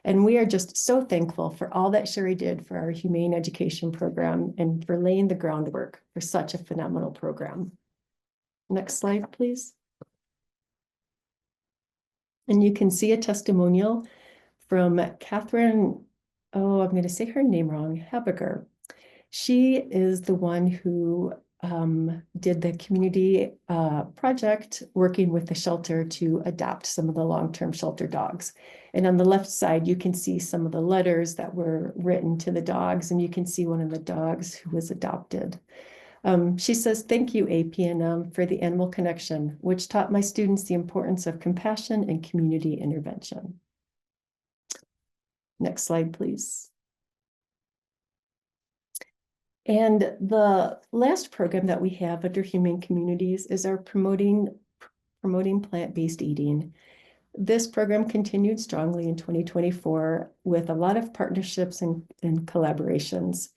And we are just so thankful for all that Sherry did for our humane education program and for laying the groundwork for such a phenomenal program. Next slide, please. And you can see a testimonial from Catherine, I'm going to say her name wrong, Habiger. She is the one who did the community project working with the shelter to adopt some of the long-term shelter dogs. And on the left side, you can see some of the letters that were written to the dogs, and you can see one of the dogs who was adopted. She says, "Thank you, APNM, for the animal connection, which taught my students the importance of compassion and community intervention." Next slide, please. And the last program that we have under Humane Communities is our promoting plant-based eating. This program continued strongly in 2024 with a lot of partnerships and collaborations.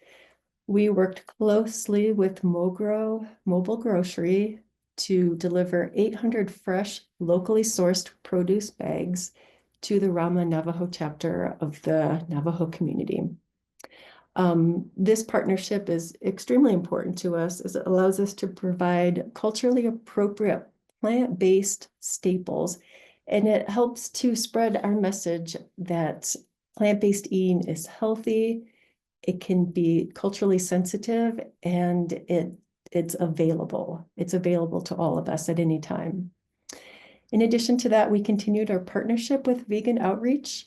We worked closely with Mogro Mobile Grocery to deliver 800 fresh, locally sourced produce bags to the Rama Navajo chapter of the Navajo community. This partnership is extremely important to us as it allows us to provide culturally appropriate plant-based staples, and it helps to spread our message that plant-based eating is healthy, it can be culturally sensitive, and it's available. It's available to all of us at any time. In addition to that, we continued our partnership with Vegan Outreach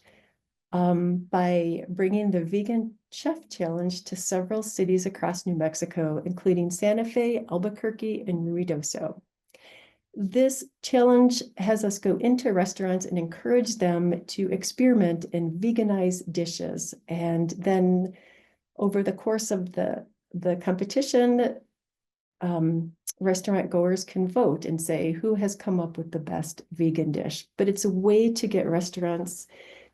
by bringing the Vegan Chef Challenge to several cities across New Mexico, including Santa Fe, Albuquerque, and Ruidoso. This challenge has us go into restaurants and encourage them to experiment and veganize dishes. And then over the course of the competition, restaurant goers can vote and say who has come up with the best vegan dish. But it's a way to get restaurants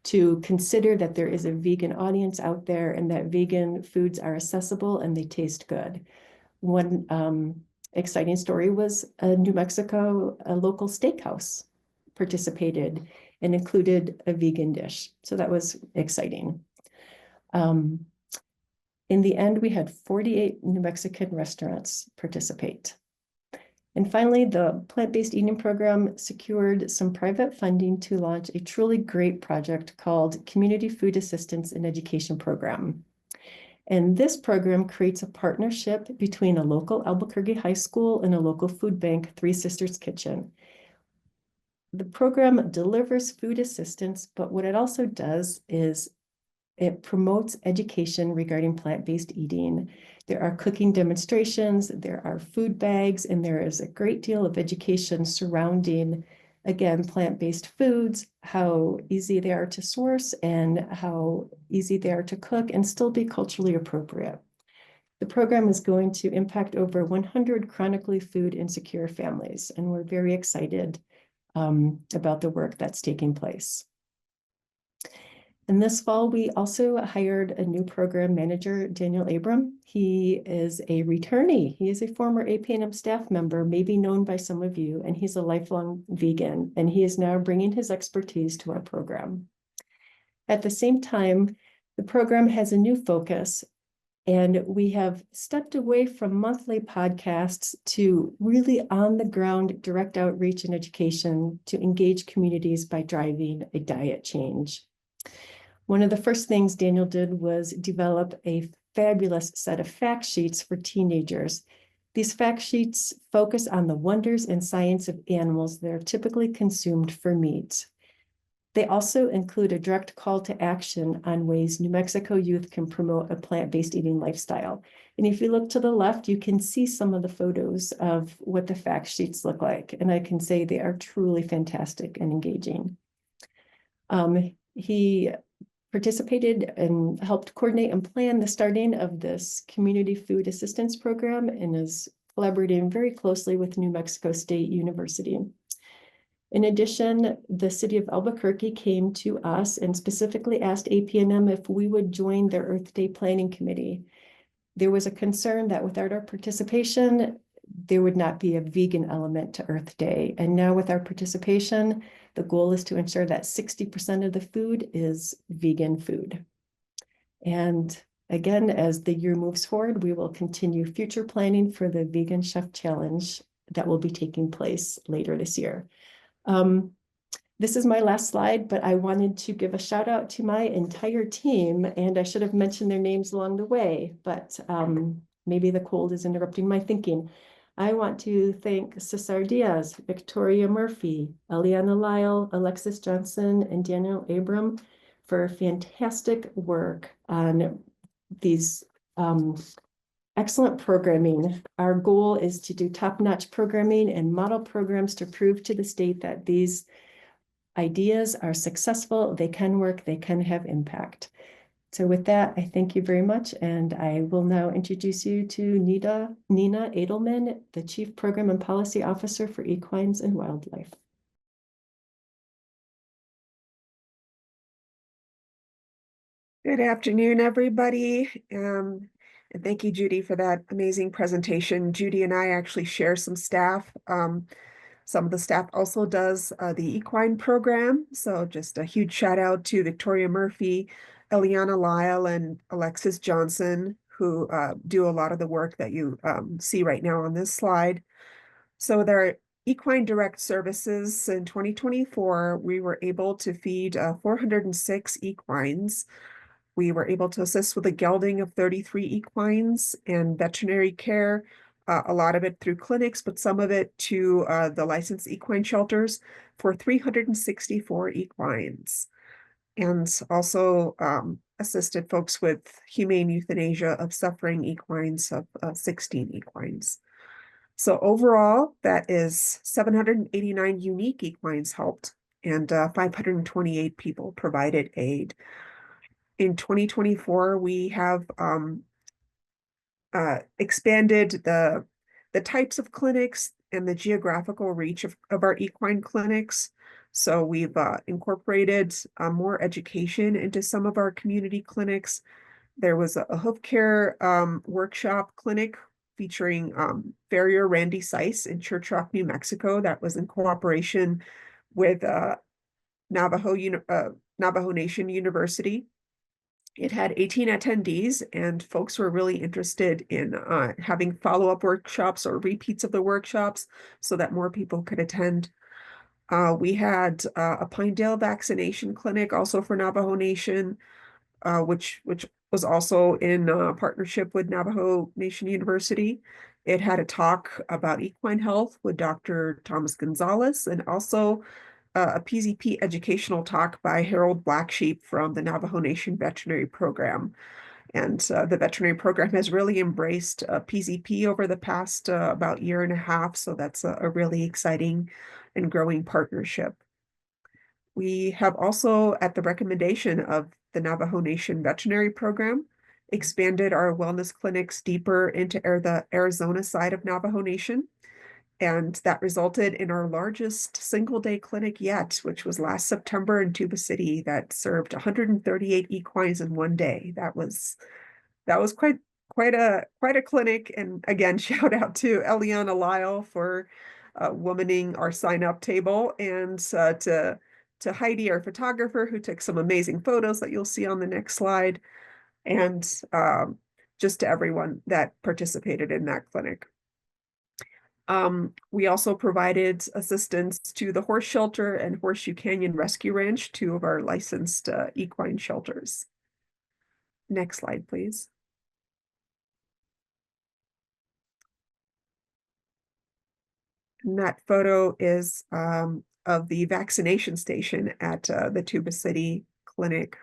to consider that there is a vegan audience out there and that vegan foods are accessible and they taste good. One exciting story was New Mexico, a local steakhouse participated and included a vegan dish. So that was exciting. In the end, we had 48 New Mexican restaurants participate. And finally, the plant-based eating program secured some private funding to launch a truly great project called Community Food Assistance and Education Program. And this program creates a partnership between a local Albuquerque high school and a local food bank, Three Sisters Kitchen. The program delivers food assistance, but what it also does is it promotes education regarding plant-based eating. There are cooking demonstrations, there are food bags, and there is a great deal of education surrounding, again, plant-based foods, how easy they are to source and how easy they are to cook and still be culturally appropriate. The program is going to impact over 100 chronically food insecure families, and we're very excited about the work that's taking place. And this fall, we also hired a new program manager, Daniel Abram. He is a returnee. He is a former APNM staff member, maybe known by some of you, and he's a lifelong vegan, and he is now bringing his expertise to our program. At the same time, the program has a new focus, and we have stepped away from monthly podcasts to really on-the-ground direct outreach and education to engage communities by driving a diet change. One of the first things Daniel did was develop a fabulous set of fact sheets for teenagers. These fact sheets focus on the wonders and science of animals that are typically consumed for meat. They also include a direct call to action on ways New Mexico youth can promote a plant-based eating lifestyle. And if you look to the left, you can see some of the photos of what the fact sheets look like. And I can say they are truly fantastic and engaging. He participated and helped coordinate and plan the starting of this community food assistance program and is collaborating very closely with New Mexico State University. In addition, the city of Albuquerque came to us and specifically asked APNM if we would join their Earth Day Planning Committee. There was a concern that without our participation, there would not be a vegan element to Earth Day. And now with our participation, the goal is to ensure that 60% of the food is vegan food. And again, as the year moves forward, we will continue future planning for the Vegan Chef Challenge that will be taking place later this year. This is my last slide, but I wanted to give a shout out to my entire team, and I should have mentioned their names along the way, but maybe the cold is interrupting my thinking. I want to thank Cesar Diaz, Victoria Murphy, Eliana Lyle, Alexis Johnson, and Daniel Abram for fantastic work on these excellent programming. Our goal is to do top-notch programming and model programs to prove to the state that these ideas are successful, they can work, they can have impact. So with that, I thank you very much, and I will now introduce you to Nina Edelman, the Chief Program and Policy Officer for Equines and Wildlife. Good afternoon, everybody. And thank you, Judy, for that amazing presentation. Judy and I actually share some staff. Some of the staff also does the equine program. So just a huge shout out to Victoria Murphy, Eliana Lyle, and Alexis Johnson, who do a lot of the work that you see right now on this slide. So there are equine direct services. In 2024, we were able to feed 406 equines. We were able to assist with the gelding of 33 equines and veterinary care, a lot of it through clinics, but some of it to the licensed equine shelters for 364 equines. And also assisted folks with humane euthanasia of suffering equines of 16 equines. So overall, that is 789 unique equines helped and 528 people provided aid. In 2024, we have expanded the types of clinics and the geographical reach of our equine clinics. So we've incorporated more education into some of our community clinics. There was a hoof care workshop clinic featuring farrier Randy Seiss in Church Rock, New Mexico. That was in cooperation with Navajo Nation University. It had 18 attendees, and folks were really interested in having follow-up workshops or repeats of the workshops so that more people could attend. We had a Pinedale vaccination clinic also for Navajo Nation, which was also in partnership with Navajo Nation University. It had a talk about equine health with Dr. Thomas Gonzalez, and also a PZP educational talk by Harold Blacksheep from the Navajo Nation Veterinary Program. And the veterinary program has really embraced PZP over the past about year and a half. So that's a really exciting and growing partnership. We have also, at the recommendation of the Navajo Nation Veterinary Program, expanded our wellness clinics deeper into the Arizona side of Navajo Nation. And that resulted in our largest single-day clinic yet, which was last September in Tuba City, that served 138 equines in one day. That was quite a clinic. And again, shout out to Eliana Lyle for womaning our sign-up table, and to Heidi, our photographer, who took some amazing photos that you'll see on the next slide, and just to everyone that participated in that clinic. We also provided assistance to the Horse Shelter and Horseshoe Canyon Rescue Ranch, two of our licensed equine shelters. Next slide, please. And that photo is of the vaccination station at the Tuba City Clinic.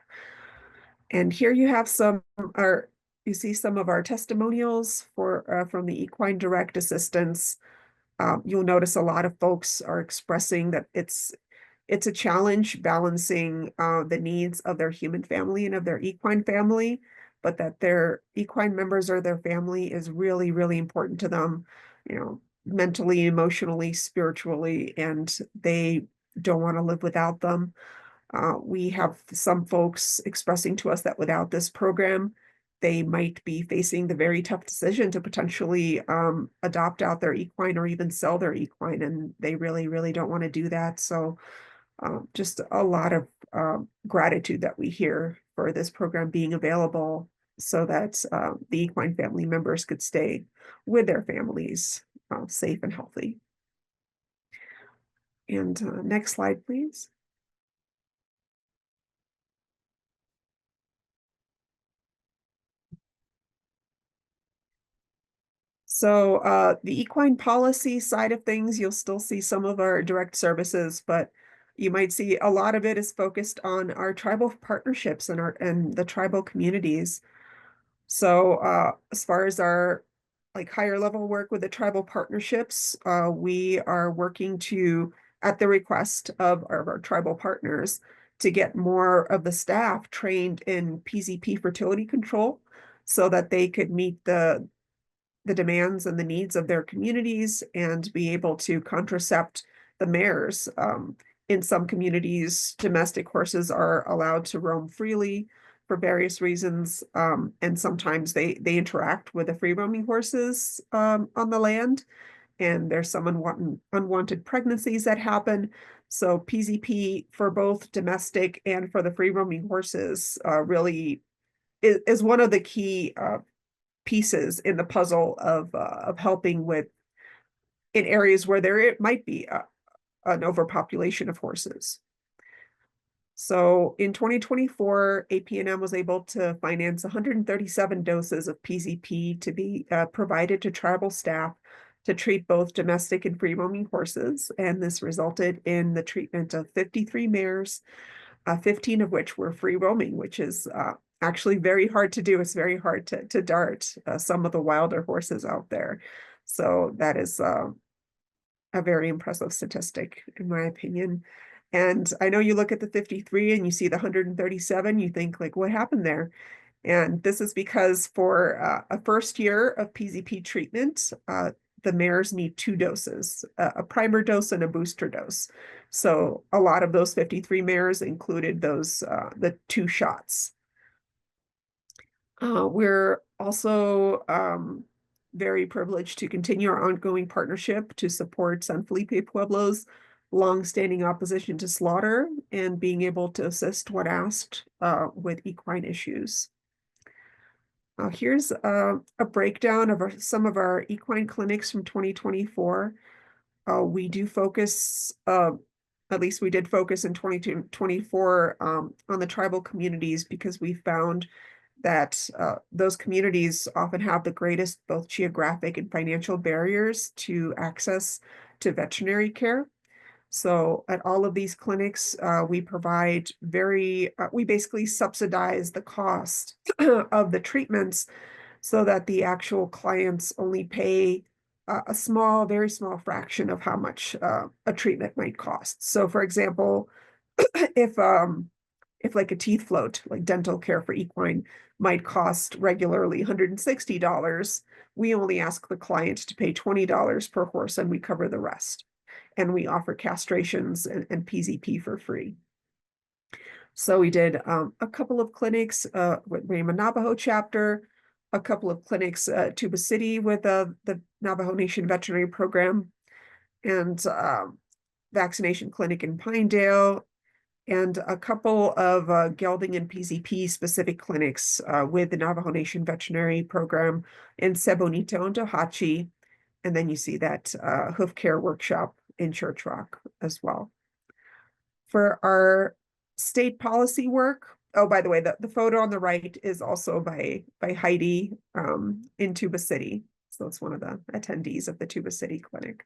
And here you have you see some of our testimonials from the Equine Direct Assistance. You'll notice a lot of folks are expressing that it's a challenge balancing the needs of their human family and of their equine family, but that their equine members or their family is really, really important to them, mentally, emotionally, spiritually, and they don't want to live without them. We have some folks expressing to us that without this program, they might be facing the very tough decision to potentially adopt out their equine or even sell their equine, and they really, really don't want to do that. So just a lot of gratitude that we hear for this program being available so that the equine family members could stay with their families safe and healthy. And next slide, please. So the equine policy side of things, you'll still see some of our direct services, but you might see a lot of it is focused on our tribal partnerships and the tribal communities. So as far as our higher level work with the tribal partnerships, we are working at the request of our tribal partners, to get more of the staff trained in PZP fertility control so that they could meet the demands and the needs of their communities and be able to contracept the mares. In some communities, domestic horses are allowed to roam freely for various reasons, and sometimes they interact with the free roaming horses on the land, and there's some unwanted pregnancies that happen. So PZP for both domestic and for the free roaming horses really is one of the key pieces in the puzzle of helping with in areas where it might be an overpopulation of horses. So in 2024, APNM was able to finance 137 doses of PZP to be provided to tribal staff to treat both domestic and free roaming horses. And this resulted in the treatment of 53 mares, 15 of which were free roaming, which is actually very hard to do. It's very hard to dart some of the wilder horses out there. So that is a very impressive statistic, in my opinion. And I know you look at the 53 and you see the 137, you think like, what happened there? And this is because for a first year of PZP treatment, the mares need 2 doses, a primer dose and a booster dose. So a lot of those 53 mares included those the 2 shots. We're also very privileged to continue our ongoing partnership to support San Felipe Pueblo's longstanding opposition to slaughter and being able to assist when asked with equine issues. Here's a breakdown of some of our equine clinics from 2024. We do focus, at least we did focus in 2024 on the tribal communities because we found that those communities often have the greatest both geographic and financial barriers to access to veterinary care. So at all of these clinics, we provide we basically subsidize the cost of the treatments so that the actual clients only pay a small, very small fraction of how much a treatment might cost. So for example, if like a teeth float, like dental care for equine might cost regularly $160, we only ask the client to pay $20 per horse and we cover the rest. And we offer castrations and PZP for free. So we did a couple of clinics with Raymond Navajo chapter, a couple of clinics at Tuba City with the Navajo Nation Veterinary Program, and vaccination clinic in Pinedale, and a couple of gelding and PZP specific clinics with the Navajo Nation Veterinary Program in Sebonito and Tohatchi. And then you see that hoof care workshop in Church Rock as well. For our state policy work, oh, by the way, the photo on the right is also by Heidi in Tuba City. So it's one of the attendees of the Tuba City Clinic.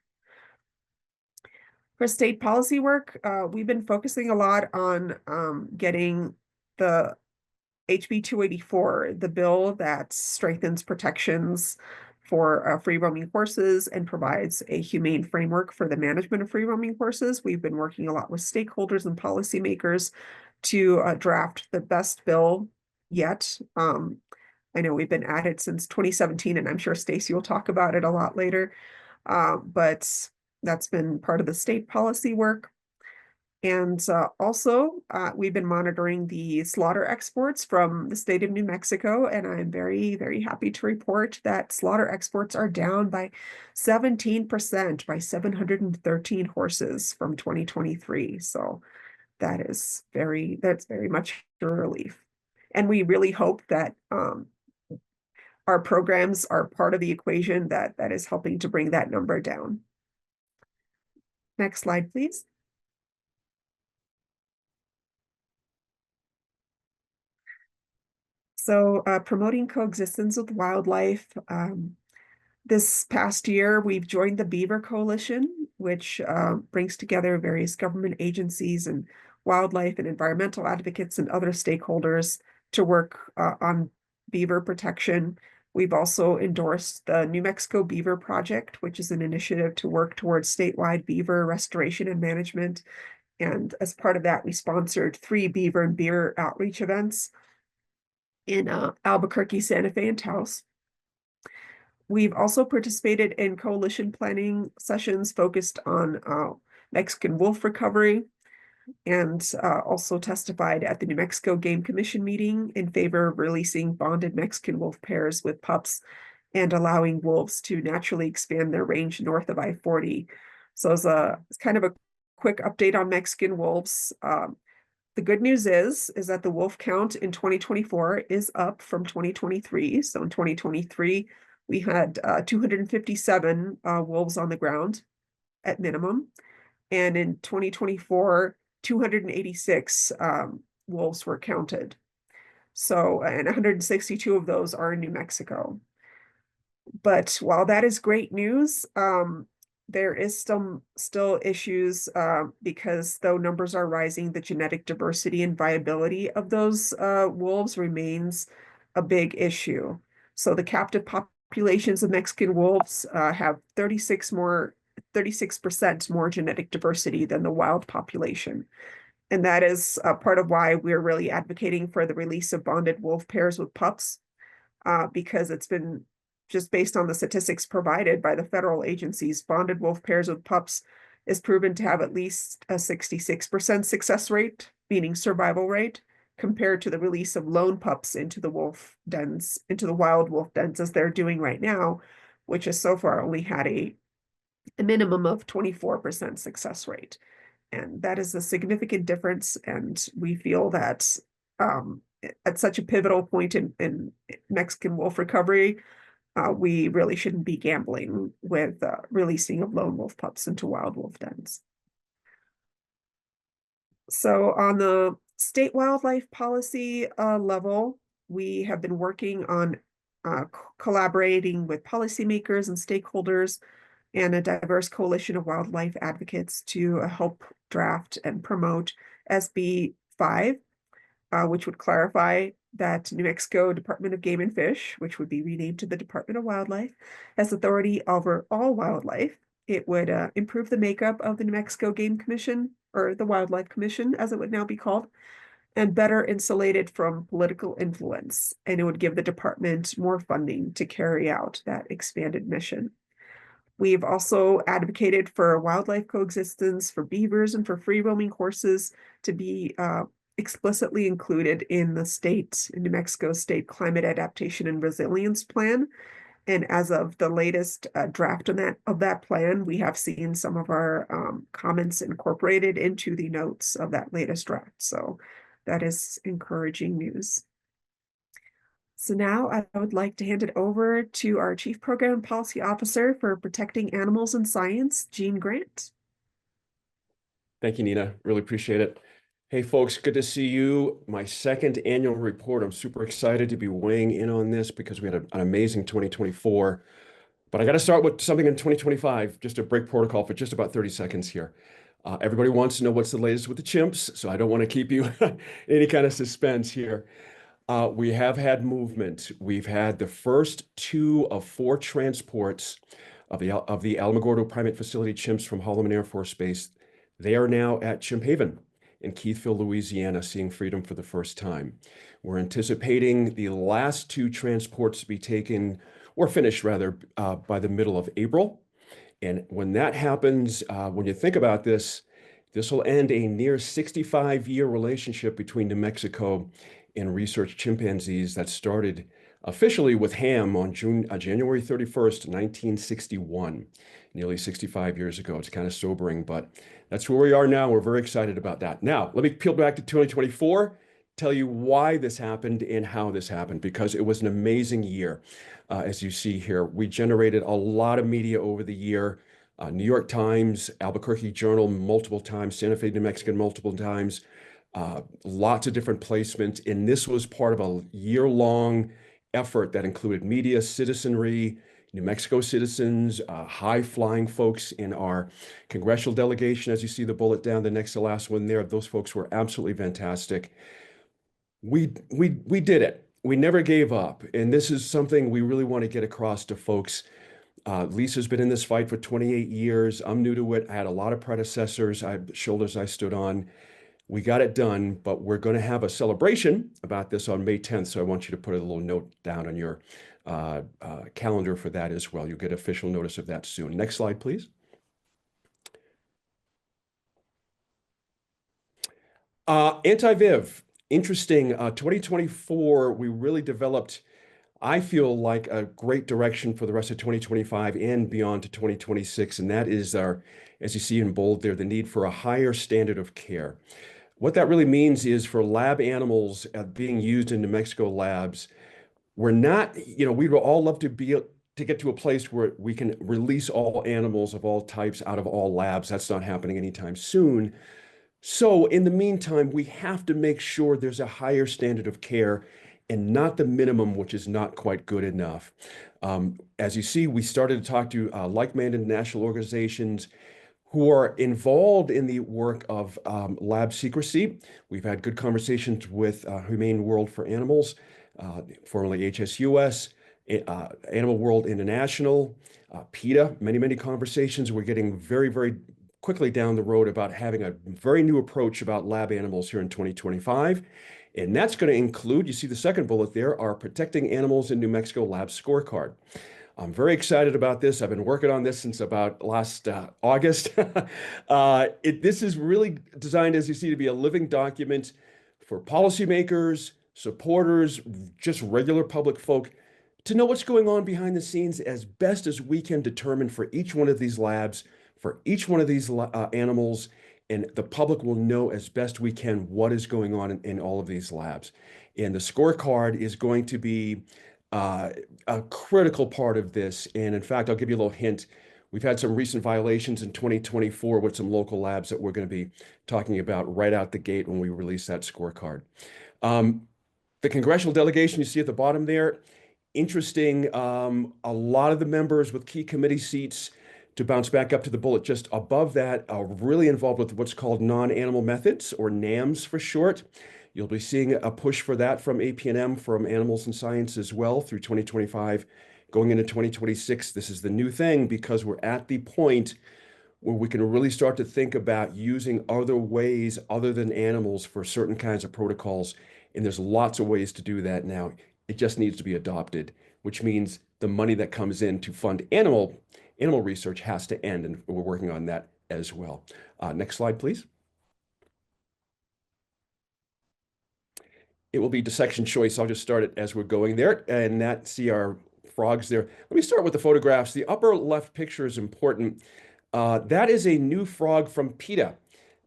For state policy work, we've been focusing a lot on getting the HB 284, the bill that strengthens protections for free roaming horses and provides a humane framework for the management of free roaming horses. We've been working a lot with stakeholders and policymakers to draft the best bill yet. I know we've been at it since 2017, and I'm sure Stacy will talk about it a lot later. But that's been part of the state policy work. And also, we've been monitoring the slaughter exports from the state of New Mexico, and I'm very, very happy to report that slaughter exports are down by 17%, by 713 horses from 2023. So that's very much a relief. And we really hope that our programs are part of the equation that is helping to bring that number down. Next slide, please. So promoting coexistence with wildlife. This past year, we've joined the Beaver Coalition, which brings together various government agencies and wildlife and environmental advocates and other stakeholders to work on beaver protection. We've also endorsed the New Mexico Beaver Project, which is an initiative to work towards statewide beaver restoration and management. And as part of that, we sponsored 3 beaver and beaver outreach events in Albuquerque, Santa Fe, and Taos. We've also participated in coalition planning sessions focused on Mexican wolf recovery, and also testified at the New Mexico Game Commission meeting in favor of releasing bonded Mexican wolf pairs with pups and allowing wolves to naturally expand their range north of I-40. So it's kind of a quick update on Mexican wolves. The good news is that the wolf count in 2024 is up from 2023. So in 2023, we had 257 wolves on the ground at minimum. And in 2024, 286 wolves were counted. So, and 162 of those are in New Mexico. But while that is great news, there is still issues because though numbers are rising, the genetic diversity and viability of those wolves remains a big issue. So the captive populations of Mexican wolves have 36% more genetic diversity than the wild population. And that is part of why we're really advocating for the release of bonded wolf pairs with pups, because it's been just based on the statistics provided by the federal agencies, bonded wolf pairs with pups is proven to have at least a 66% success rate, meaning survival rate, compared to the release of lone pups into the wolf dens, into the wild wolf dens, as they're doing right now, which has so far only had a minimum of 24% success rate. And that is a significant difference. And we feel that at such a pivotal point in Mexican wolf recovery, we really shouldn't be gambling with releasing of lone wolf pups into wild wolf dens. So on the state wildlife policy level, we have been working on collaborating with policymakers and stakeholders and a diverse coalition of wildlife advocates to help draft and promote SB 5, which would clarify that New Mexico Department of Game and Fish, which would be renamed to the Department of Wildlife, has authority over all wildlife. It would improve the makeup of the New Mexico Game Commission, or the Wildlife Commission, as it would now be called, and better insulated from political influence. And it would give the department more funding to carry out that expanded mission. We've also advocated for wildlife coexistence for beavers and for free roaming horses to be explicitly included in the New Mexico State Climate Adaptation and Resilience Plan. And as of the latest draft of that plan, we have seen some of our comments incorporated into the notes of that latest draft. So that is encouraging news. So now I would like to hand it over to our Chief Program and Policy Officer for Protecting Animals in Science, Jean Grant. Thank you, Nina. Really appreciate it. Hey, folks, good to see you. My second annual report. I'm super excited to be weighing in on this because we had an amazing 2024. But I got to start with something in 2025, just to break protocol for just about 30 seconds here. Everybody wants to know what's the latest with the chimps, so I don't want to keep you any kind of suspense here. We have had movement. We've had the first 2 of 4 transports of the Alamogordo Primate Facility chimps from Holloman Air Force Base. They are now at Chimp Haven in Keithville, Louisiana, seeing freedom for the first time. We're anticipating the last 2 transports to be taken, or finished rather, by the middle of April. And when that happens, when you think about this, this will end a near 65-year relationship between New Mexico and research chimpanzees that started officially with Ham on January 31st, 1961, nearly 65 years ago. It's kind of sobering, but that's where we are now. We're very excited about that. Now, let me peel back to 2024, tell you why this happened and how this happened, because it was an amazing year. As you see here, we generated a lot of media over the year. New York Times, Albuquerque Journal multiple times, Santa Fe, New Mexican multiple times, lots of different placements. And this was part of a year-long effort that included media, citizenry, New Mexico citizens, high-flying folks in our congressional delegation. As you see the bullet down, the next to last one there, those folks were absolutely fantastic. We did it. We never gave up. And this is something we really want to get across to folks. Lisa's been in this fight for 28 years. I'm new to it. I had a lot of predecessors, shoulders I stood on. We got it done, but we're going to have a celebration about this on May 10th. So I want you to put a little note down on your calendar for that as well. You'll get official notice of that soon. Next slide, please. Anti-VIV, interesting. 2024, we really developed, I feel like, a great direction for the rest of 2025 and beyond to 2026. And that is our, as you see in bold there, the need for a higher standard of care. What that really means is for lab animals being used in New Mexico labs, we're not, we'd all love to get to a place where we can release all animals of all types out of all labs. That's not happening anytime soon. So in the meantime, we have to make sure there's a higher standard of care and not the minimum, which is not quite good enough. As you see, we started to talk to like-minded national organizations who are involved in the work of lab secrecy. We've had good conversations with Humane World for Animals, formerly HSUS, Animal World International, PETA, many conversations. We're getting very quickly down the road about having a very new approach about lab animals here in 2025. And that's going to include, you see the second bullet there, our Protecting Animals in New Mexico Lab Scorecard. I'm very excited about this. I've been working on this since about last August. This is really designed, as you see, to be a living document for policymakers, supporters, just regular public folk to know what's going on behind the scenes as best as we can determine for each one of these labs, for each one of these animals, and the public will know as best we can what is going on in all of these labs. And the scorecard is going to be a critical part of this. And in fact, I'll give you a little hint. We've had some recent violations in 2024 with some local labs that we're going to be talking about right out the gate when we release that scorecard. The congressional delegation you see at the bottom there, interesting. A lot of the members with key committee seats, to bounce back up to the bullet just above that, are really involved with what's called non-animal methods, or NAMs for short. You'll be seeing a push for that from APNM, from Animals and Science as well, through 2025. Going into 2026, this is the new thing because we're at the point where we can really start to think about using other ways other than animals for certain kinds of protocols. And there's lots of ways to do that now. It just needs to be adopted, which means the money that comes in to fund animal research has to end, and we're working on that as well. Next slide, please. It will be dissection choice. I'll just start it as we're going there, and see our frogs there. Let me start with the photographs. The upper left picture is important. That is a new frog from PETA,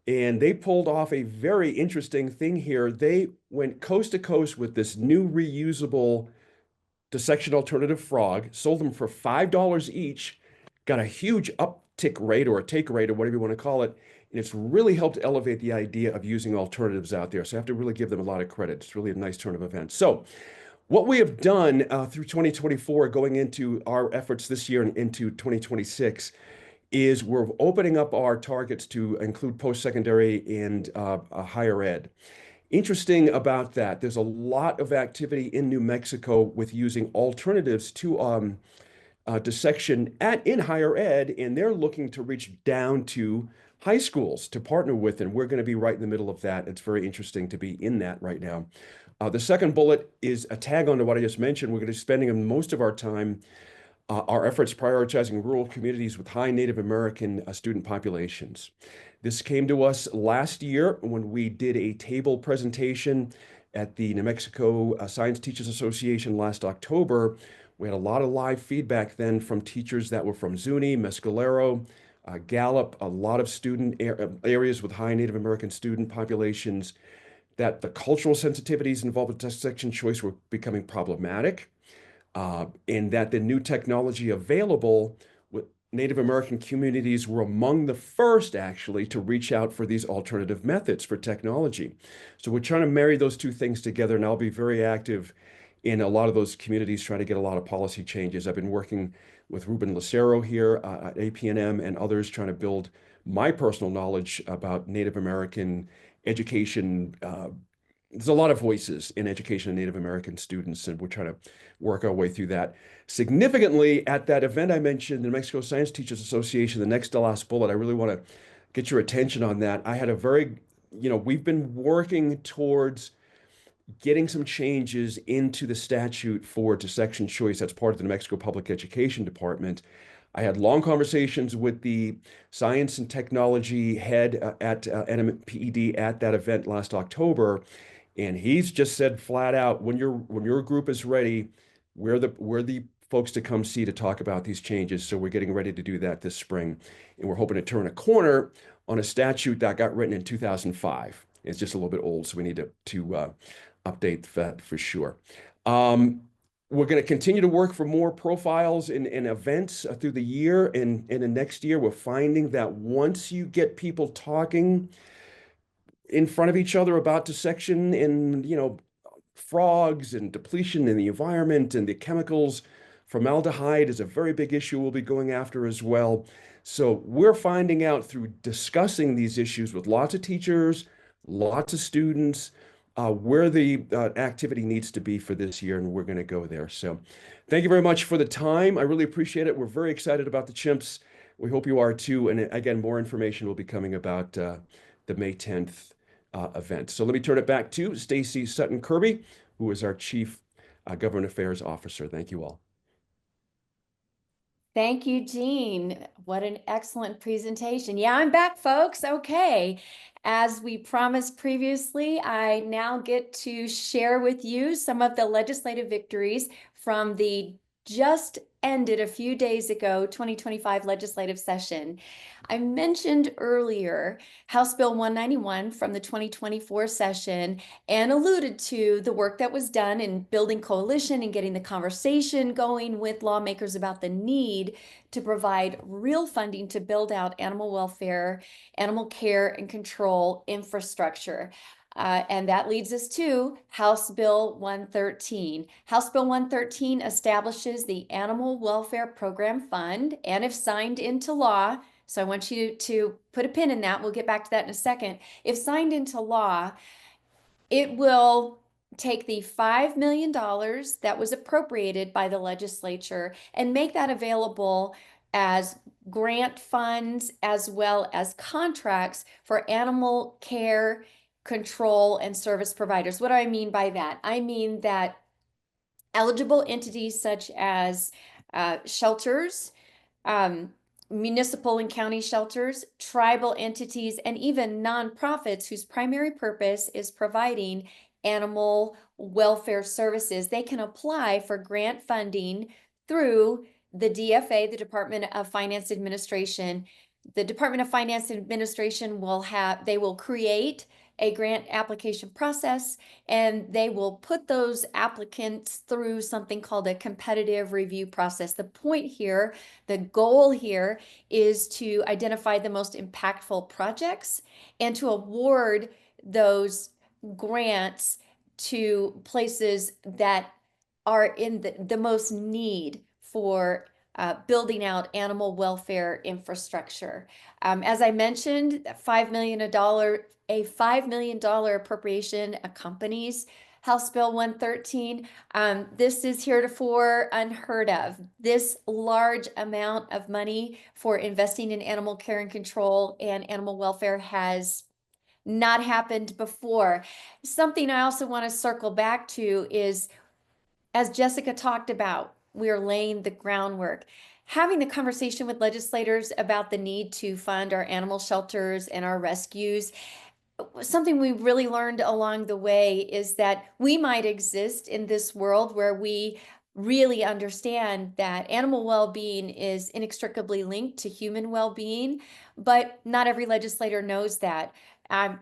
and they pulled off a very interesting thing here. They went coast to coast with this new reusable dissection alternative frog, sold them for $5 each, got a huge uptick rate or a take rate or whatever you want to call it. And it's really helped elevate the idea of using alternatives out there. So I have to really give them a lot of credit. It's really a nice turn of events. So what we have done through 2024, going into our efforts this year and into 2026, is we're opening up our targets to include post-secondary and higher ed. Interesting about that, there's a lot of activity in New Mexico with using alternatives to dissection in higher ed, and they're looking to reach down to high schools to partner with, and we're going to be right in the middle of that. It's very interesting to be in that right now. The second bullet is a tag on to what I just mentioned. We're going to be spending most of our time, our efforts prioritizing rural communities with high Native American student populations. This came to us last year when we did a table presentation at the New Mexico Science Teachers Association last October. We had a lot of live feedback then from teachers that were from Zuni, Mescalero, Gallup, a lot of student areas with high Native American student populations, that the cultural sensitivities involved with dissection choice were becoming problematic, and that the new technology available with Native American communities were among the first actually to reach out for these alternative methods for technology. So we're trying to marry those two things together, and I'll be very active in a lot of those communities trying to get a lot of policy changes. I've been working with Ruben Lucero here at APNM and others trying to build my personal knowledge about Native American education. There's a lot of voices in education of Native American students, and we're trying to work our way through that. Significantly, at that event I mentioned, the New Mexico Science Teachers Association, the next to last bullet, I really want to get your attention on that. I had a very, we've been working towards getting some changes into the statute for dissection choice. That's part of the New Mexico Public Education Department. I had long conversations with the science and technology head at NMPED at that event last October, and he's just said flat out, when your group is ready, we're the folks to come see to talk about these changes. So we're getting ready to do that this spring, and we're hoping to turn a corner on a statute that got written in 2005. It's just a little bit old, so we need to update that for sure. We're going to continue to work for more profiles and events through the year, and in the next year, we're finding that once you get people talking in front of each other about dissection and, frogs and depletion in the environment and the chemicals, formaldehyde is a very big issue we'll be going after as well. So we're finding out through discussing these issues with lots of teachers, lots of students, where the activity needs to be for this year, and we're going to go there. So thank you very much for the time. I really appreciate it. We're very excited about the chimps. We hope you are too. And again, more information will be coming about the May 10th event. So let me turn it back to Stacy Sutton Kirby, who is our Chief Government Affairs Officer. Thank you all. Thank you, Jean. What an excellent presentation. Yeah, I'm back, folks. Okay. As we promised previously, I now get to share with you some of the legislative victories from the just ended a few days ago 2025 legislative session. I mentioned earlier House Bill 191 from the 2024 session and alluded to the work that was done in building coalition and getting the conversation going with lawmakers about the need to provide real funding to build out animal welfare, animal care and control infrastructure. And that leads us to House Bill 113. House Bill 113 establishes the Animal Welfare Program Fund, and if signed into law, so I want you to put a pin in that, we'll get back to that in a second. If signed into law, it will take the $5 million that was appropriated by the legislature and make that available as grant funds as well as contracts for animal care, control, and service providers. What do I mean by that? I mean that eligible entities such as shelters, municipal and county shelters, tribal entities, and even nonprofits whose primary purpose is providing animal welfare services, they can apply for grant funding through the DFA, the Department of Finance Administration. The Department of Finance Administration will create a grant application process, and they will put those applicants through something called a competitive review process. The point here, the goal here is to identify the most impactful projects and to award those grants to places that are in the most need for building out animal welfare infrastructure. As I mentioned, a $5 million appropriation accompanies House Bill 113. This is heretofore unheard of. This large amount of money for investing in animal care and control and animal welfare has not happened before. Something I also want to circle back to is, as Jessica talked about, we're laying the groundwork. Having the conversation with legislators about the need to fund our animal shelters and our rescues, something we really learned along the way is that we might exist in this world where we really understand that animal well-being is inextricably linked to human well-being, but not every legislator knows that.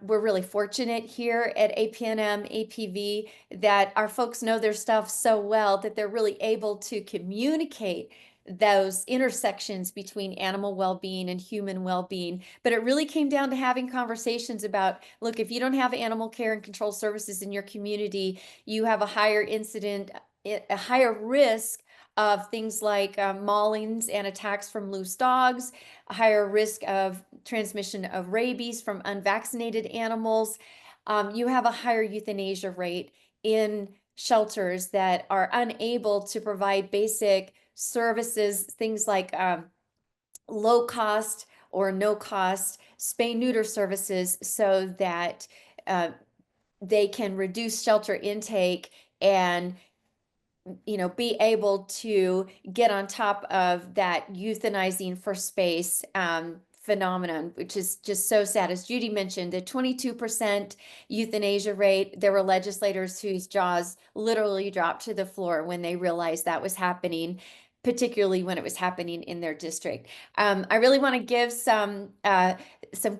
We're really fortunate here at APNM, APV, that our folks know their stuff so well that they're really able to communicate those intersections between animal well-being and human well-being. But it really came down to having conversations about, look, if you don't have animal care and control services in your community, you have a higher risk of things like maulings and attacks from loose dogs, a higher risk of transmission of rabies from unvaccinated animals. You have a higher euthanasia rate in shelters that are unable to provide basic services, things like low cost or no cost spay-neuter services, so that they can reduce shelter intake and be able to get on top of that euthanizing for space phenomenon, which is just so sad. As Judy mentioned, the 22% euthanasia rate, there were legislators whose jaws literally dropped to the floor when they realized that was happening, particularly when it was happening in their district. I really want to give some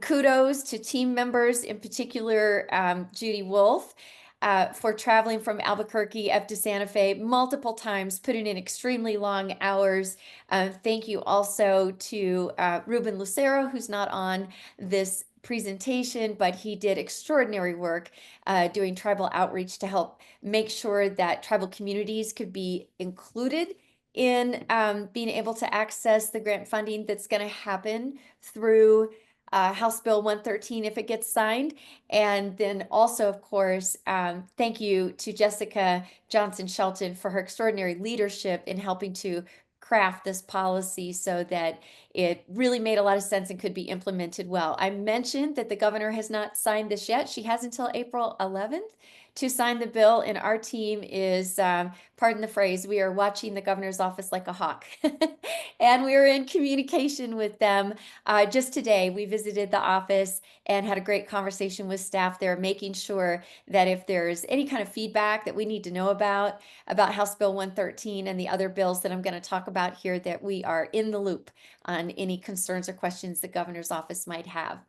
kudos to team members, in particular Judy Wolf, for traveling from Albuquerque up to Santa Fe multiple times, putting in extremely long hours. Thank you also to Ruben Lucero, who's not on this presentation, but he did extraordinary work doing tribal outreach to help make sure that tribal communities could be included in being able to access the grant funding that's going to happen through House Bill 113 if it gets signed. And then also, of course, thank you to Jessica Johnson Shelton for her extraordinary leadership in helping to craft this policy so that it really made a lot of sense and could be implemented well. I mentioned that the governor has not signed this yet. She has until April 11th to sign the bill, and our team is, pardon the phrase, we are watching the governor's office like a hawk. And we are in communication with them. Just today, we visited the office and had a great conversation with staff there, making sure that if there's any kind of feedback that we need to know about House Bill 113 and the other bills that I'm going to talk about here, that we are in the loop on any concerns or questions the governor's office might have.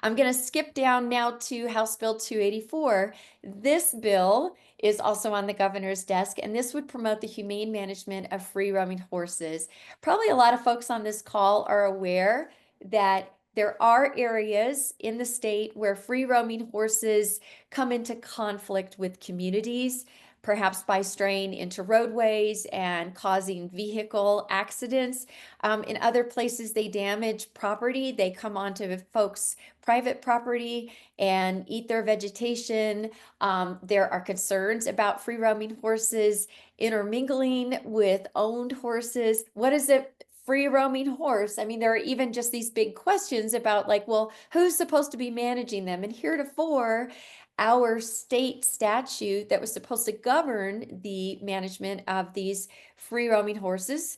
I'm going to skip down now to House Bill 284. This bill is also on the governor's desk, and this would promote the humane management of free-roaming horses. Probably a lot of folks on this call are aware that there are areas in the state where free-roaming horses come into conflict with communities, perhaps by straying into roadways and causing vehicle accidents. In other places, they damage property. They come onto folks' private property and eat their vegetation. There are concerns about free-roaming horses intermingling with owned horses. What is a free-roaming horse? I mean, there are even just these big questions about, like, well, who's supposed to be managing them? And heretofore, our state statute that was supposed to govern the management of these free-roaming horses,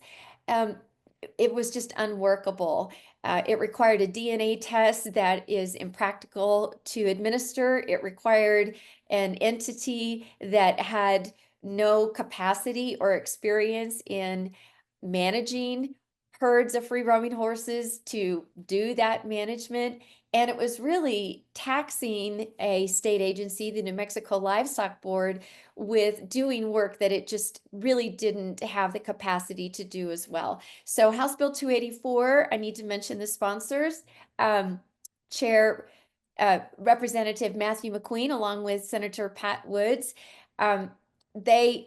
it was just unworkable. It required a DNA test that is impractical to administer. It required an entity that had no capacity or experience in managing herds of free-roaming horses to do that management. And it was really taxing a state agency, the New Mexico Livestock Board, with doing work that it just really didn't have the capacity to do as well. So House Bill 284, I need to mention the sponsors. Chair Representative Matthew McQueen, along with Senator Pat Woods. They've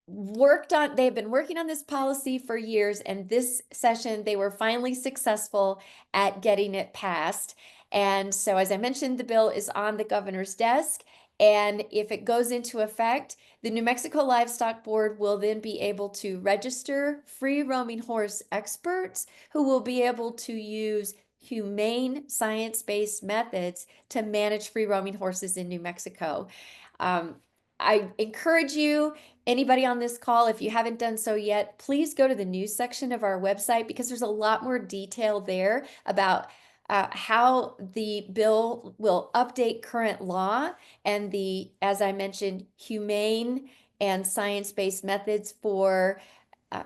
been working on this policy for years, and this session they were finally successful at getting it passed. And so, as I mentioned, the bill is on the governor's desk, and if it goes into effect, the New Mexico Livestock Board will then be able to register free-roaming horse experts who will be able to use humane science-based methods to manage free-roaming horses in New Mexico. I encourage you, anybody on this call, if you haven't done so yet, please go to the news section of our website, because there's a lot more detail there about how the bill will update current law and the, as I mentioned, humane and science-based methods for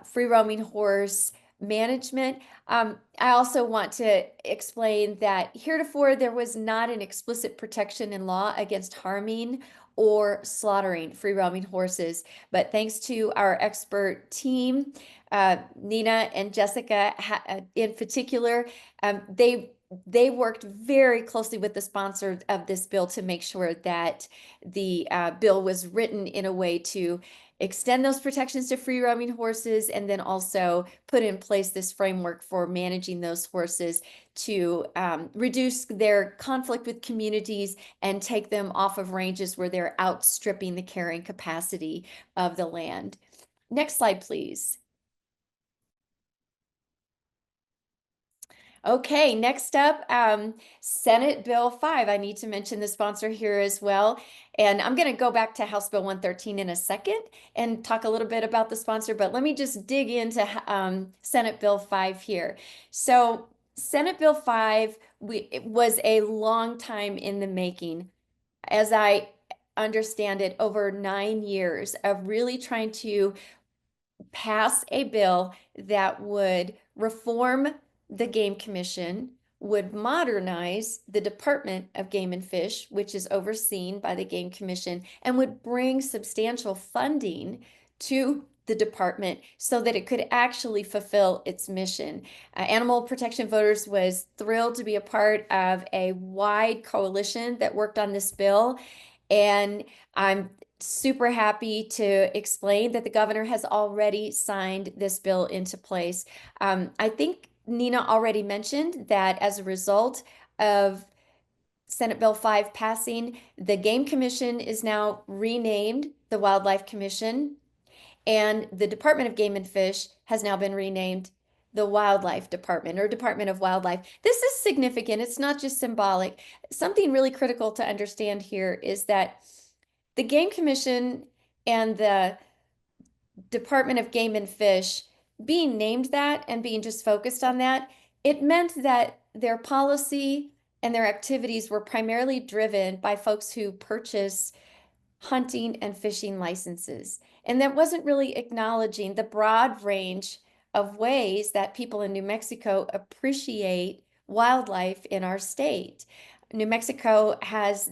free-roaming horse management. I also want to explain that heretofore there was not an explicit protection in law against harming or slaughtering free-roaming horses. But thanks to our expert team, Nina and Jessica in particular, they worked very closely with the sponsor of this bill to make sure that the bill was written in a way to extend those protections to free-roaming horses, and then also put in place this framework for managing those horses to reduce their conflict with communities and take them off of ranges where they're outstripping the carrying capacity of the land. Next slide, please. Okay, next up, Senate Bill 5. I need to mention the sponsor here as well. And I'm going to go back to House Bill 113 in a second and talk a little bit about the sponsor, but let me just dig into Senate Bill 5 here. So Senate Bill 5 it was a long time in the making. As I understand it, over 9 years of really trying to pass a bill that would reform the Game Commission, would modernize the Department of Game and Fish, which is overseen by the Game Commission, and would bring substantial funding to the department so that it could actually fulfill its mission. Animal Protection Voters was thrilled to be a part of a wide coalition that worked on this bill, and I'm super happy to explain that the governor has already signed this bill into place. I think Nina already mentioned that as a result of Senate Bill 5 passing, the Game Commission is now renamed the Wildlife Commission, and the Department of Game and Fish has now been renamed the Wildlife Department or Department of Wildlife. This is significant. It's not just symbolic. Something really critical to understand here is that the Game Commission and the Department of Game and Fish being named that and being just focused on that, it meant that their policy and their activities were primarily driven by folks who purchase hunting and fishing licenses. And that wasn't really acknowledging the broad range of ways that people in New Mexico appreciate wildlife in our state. New Mexico has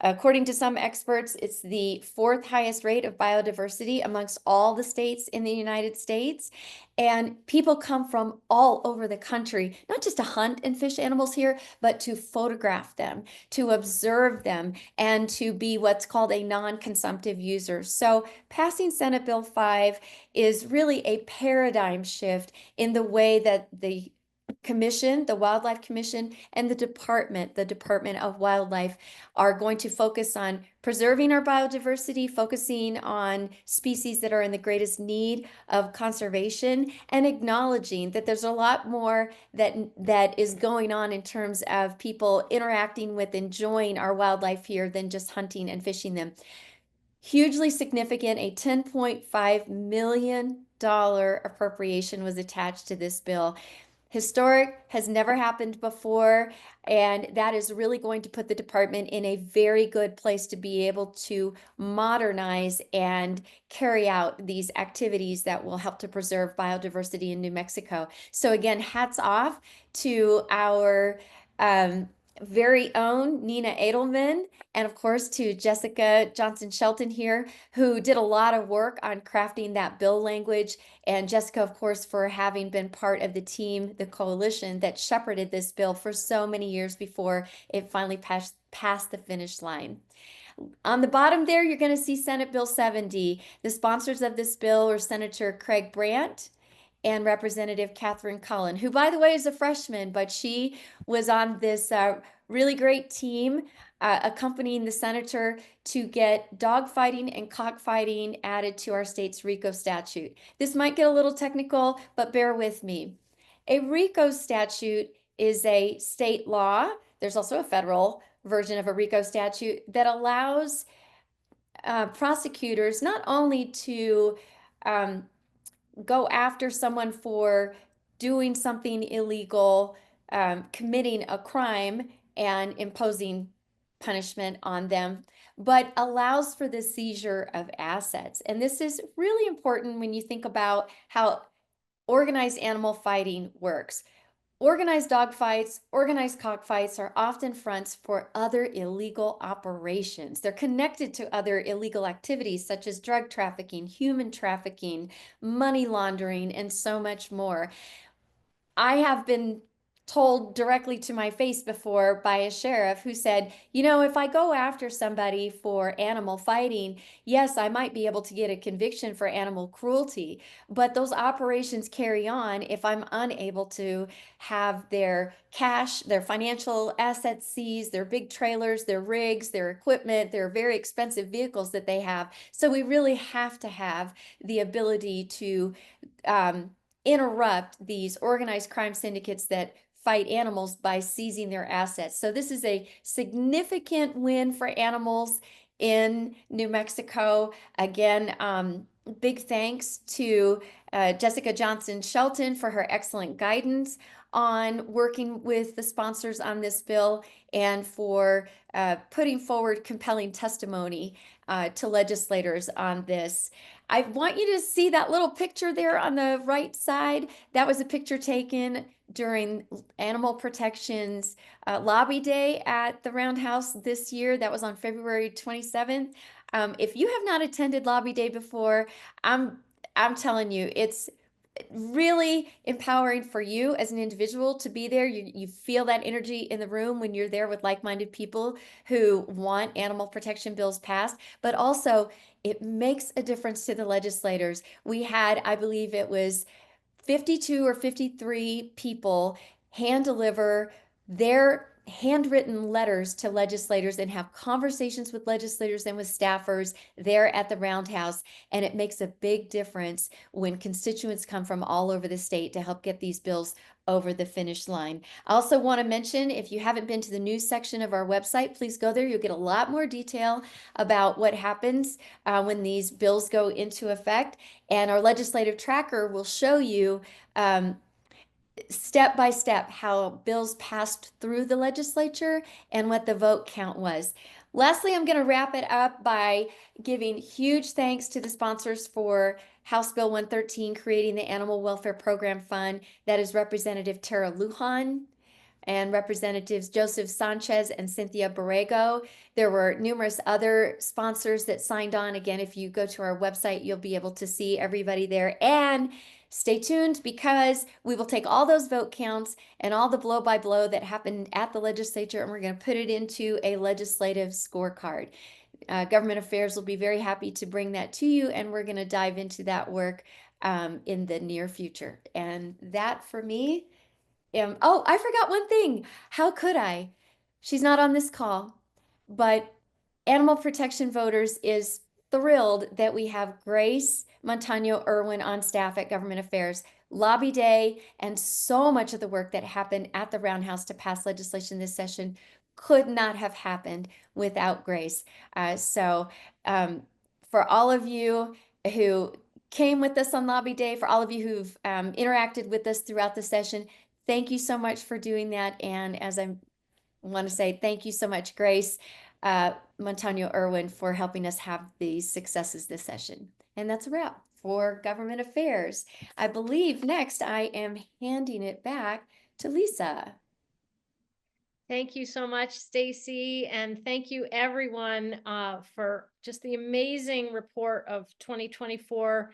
according to some experts, it's the 4th highest rate of biodiversity amongst all the states in the United States. And people come from all over the country, not just to hunt and fish animals here, but to photograph them, to observe them, and to be what's called a non-consumptive user. So passing Senate Bill 5 is really a paradigm shift in the way that the Commission, the Wildlife Commission, and the Department of Wildlife are going to focus on preserving our biodiversity, focusing on species that are in the greatest need of conservation, and acknowledging that there's a lot more that is going on in terms of people interacting with, enjoying our wildlife here than just hunting and fishing them. Hugely significant, a $10.5 million appropriation was attached to this bill. Historic, has never happened before, and that is really going to put the department in a very good place to be able to modernize and carry out these activities that will help to preserve biodiversity in New Mexico. So again, hats off to our very own Nina Edelman, and of course to Jessica Johnson Shelton here, who did a lot of work on crafting that bill language, and Jessica, of course, for having been part of the team, the coalition that shepherded this bill for so many years before it finally passed the finish line. On the bottom there, you're going to see Senate Bill 70. The sponsors of this bill are Senator Craig Brandt and Representative Catherine Cullen, who, by the way, is a freshman, but she was on this really great team accompanying the senator to get dogfighting and cockfighting added to our state's RICO statute. This might get a little technical, but bear with me. A RICO statute is a state law. There's also a federal version of a RICO statute that allows prosecutors not only to go after someone for doing something illegal, committing a crime and imposing punishment on them, but allows for the seizure of assets. And this is really important when you think about how organized animal fighting works. Organized dogfights, organized cockfights are often fronts for other illegal operations. They're connected to other illegal activities such as drug trafficking, human trafficking, money laundering, and so much more. I have been told directly to my face before by a sheriff who said, you know, if I go after somebody for animal fighting, yes, I might be able to get a conviction for animal cruelty, but those operations carry on if I'm unable to have their cash, their financial assets seized, their big trailers, their rigs, their equipment, their very expensive vehicles that they have. So we really have to have the ability to interrupt these organized crime syndicates that fight animals by seizing their assets. So this is a significant win for animals in New Mexico. Again, big thanks to Jessica Johnson Shelton for her excellent guidance on working with the sponsors on this bill and for putting forward compelling testimony to legislators on this. I want you to see that little picture there on the right side. That was a picture taken during Animal Protection's Lobby Day at the Roundhouse this year. That was on February 27th. If you have not attended Lobby Day before, I'm telling you, it's really empowering for you as an individual to be there. You feel that energy in the room when you're there with like-minded people who want animal protection bills passed, but also it makes a difference to the legislators. We had, I believe it was 52 or 53 people hand deliver their handwritten letters to legislators and have conversations with legislators and with staffers there at the Roundhouse. And it makes a big difference when constituents come from all over the state to help get these bills over the finish line. I also want to mention, if you haven't been to the news section of our website, please go there. You'll get a lot more detail about what happens when these bills go into effect. And our legislative tracker will show you step by step how bills passed through the legislature and what the vote count was. Lastly, I'm going to wrap it up by giving huge thanks to the sponsors for House Bill 113, creating the Animal Welfare Program Fund. That is Representative Tara Lujan and Representatives Joseph Sanchez and Cynthia Borrego. There were numerous other sponsors that signed on. Again, if you go to our website, you'll be able to see everybody there. And stay tuned, because we will take all those vote counts and all the blow by blow that happened at the legislature, and we're going to put it into a legislative scorecard. Government Affairs will be very happy to bring that to you, and we're going to dive into that work in the near future. And that for me, oh, I forgot one thing. How could I? She's not on this call, but Animal Protection Voters is thrilled that we have Grace Montano Irwin on staff at Government Affairs. Lobby Day and so much of the work that happened at the Roundhouse to pass legislation this session could not have happened without Grace. So for all of you who came with us on Lobby Day, for all of you who've interacted with us throughout the session, thank you so much for doing that. And as I want to say, thank you so much, Grace Montano Irwin, for helping us have these successes this session. And that's a wrap for Government Affairs. I believe next I am handing it back to Lisa. Thank you so much, Stacy, and thank you everyone for just the amazing report of 2024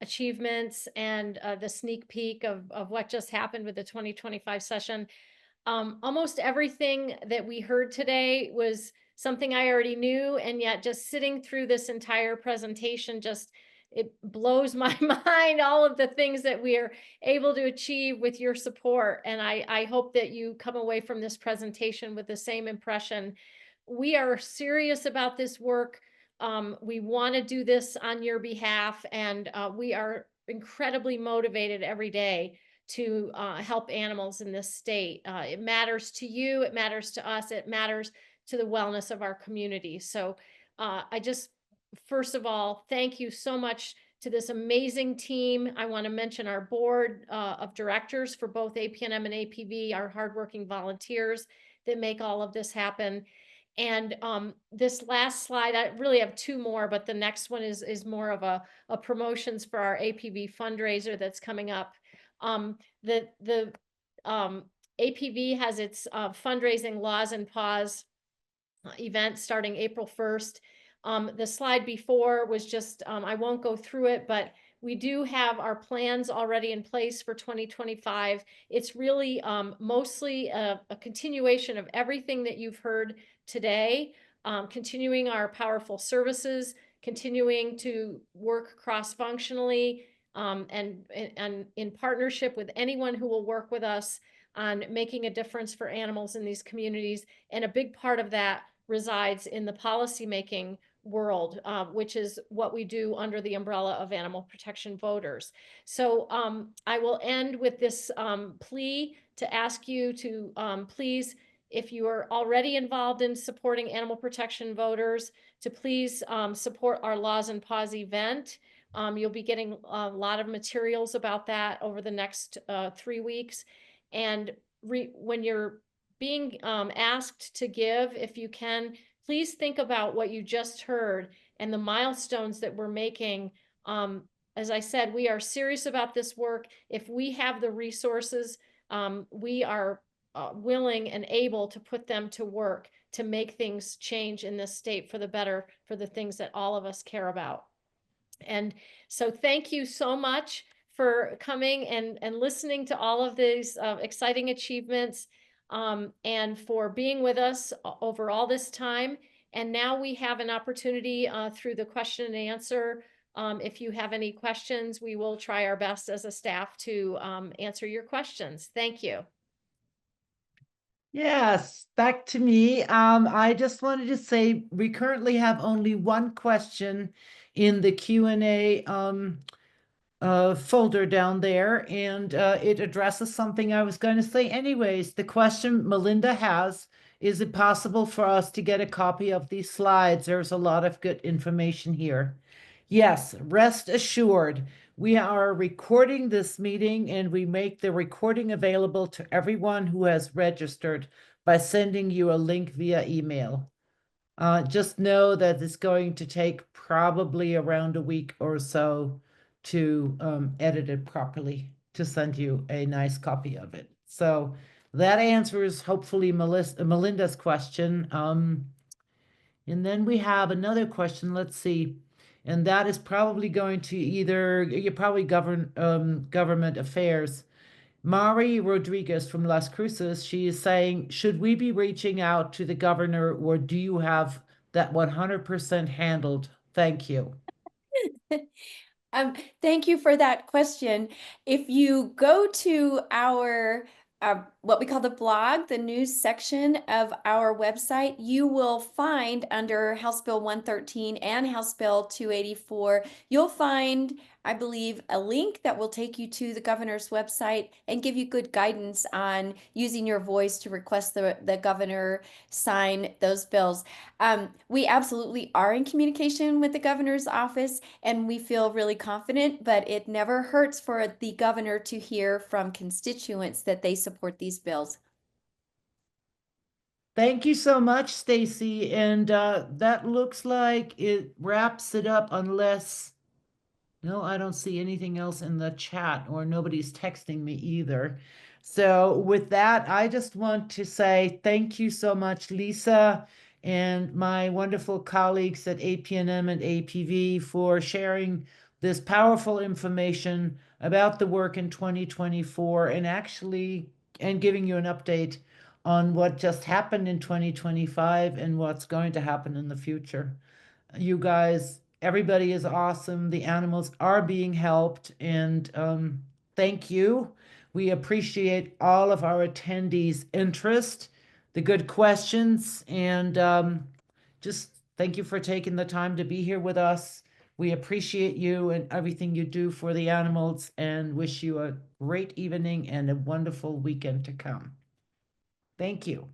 achievements and the sneak peek of what just happened with the 2025 session. Almost everything that we heard today was something I already knew, and yet just sitting through this entire presentation, it blows my mind, all of the things that we are able to achieve with your support. And I hope that you come away from this presentation with the same impression. We are serious about this work. We want to do this on your behalf, and we are incredibly motivated every day to help animals in this state. It matters to you, it matters to us, it matters to the wellness of our community. So I just, first of all, thank you so much to this amazing team. I want to mention our board of directors for both APNM and APV, our hardworking volunteers that make all of this happen. And this last slide, I really have two more, but the next one is more of a promotions for our APV fundraiser that's coming up. The APV has its fundraising Laws and Paws event starting April 1st. The slide before was just, I won't go through it, but we do have our plans already in place for 2025. It's really mostly a continuation of everything that you've heard today, continuing our powerful services, continuing to work cross-functionally, and in partnership with anyone who will work with us on making a difference for animals in these communities. And a big part of that resides in the policymaking world, which is what we do under the umbrella of Animal Protection Voters. So I will end with this plea to ask you to please, if you are already involved in supporting Animal Protection Voters, to please support our Laws and Paws event. You'll be getting a lot of materials about that over the next 3 weeks. And when you're being asked to give, if you can, please think about what you just heard and the milestones that we're making. As I said, we are serious about this work. If we have the resources, we are willing and able to put them to work to make things change in this state for the better, for the things that all of us care about. And so thank you so much for coming and listening to all of these exciting achievements, and for being with us over all this time. And now we have an opportunity through the question and answer. If you have any questions, we will try our best as a staff to answer your questions. Thank you. Yes, back to me. I just wanted to say we currently have only one question in the Q&A folder down there, and it addresses something I was going to say anyways. The question Melinda has, is it possible for us to get a copy of these slides? There's a lot of good information here. Yes, rest assured, we are recording this meeting and we make the recording available to everyone who has registered by sending you a link via email. Just know that it's going to take probably around a week or so to edit it properly to send you a nice copy of it. So that answers hopefully Melinda's question. And then we have another question, let's see. And that is probably going to you're probably government affairs. Mari Rodriguez from Las Cruces, she is saying, should we be reaching out to the governor or do you have that 100% handled? Thank you. Thank you for that question. If you go to our what we call the blog, the news section of our website, you will find under House Bill 113 and House Bill 284, you'll find, I believe, a link that will take you to the governor's website and give you good guidance on using your voice to request the governor sign those bills. We absolutely are in communication with the governor's office and we feel really confident, but it never hurts for the governor to hear from constituents that they support these bills. Thank you so much, Stacy. And that looks like it wraps it up unless, no, I don't see anything else in the chat or nobody's texting me either. So with that, I just want to say thank you so much, Lisa, and my wonderful colleagues at APNM and APV for sharing this powerful information about the work in 2024 and giving you an update on what just happened in 2025 and what's going to happen in the future. You guys, everybody is awesome. The animals are being helped, and thank you. We appreciate all of our attendees' interest, the good questions, and just thank you for taking the time to be here with us. We appreciate you and everything you do for the animals and wish you a great evening and a wonderful weekend to come. Thank you.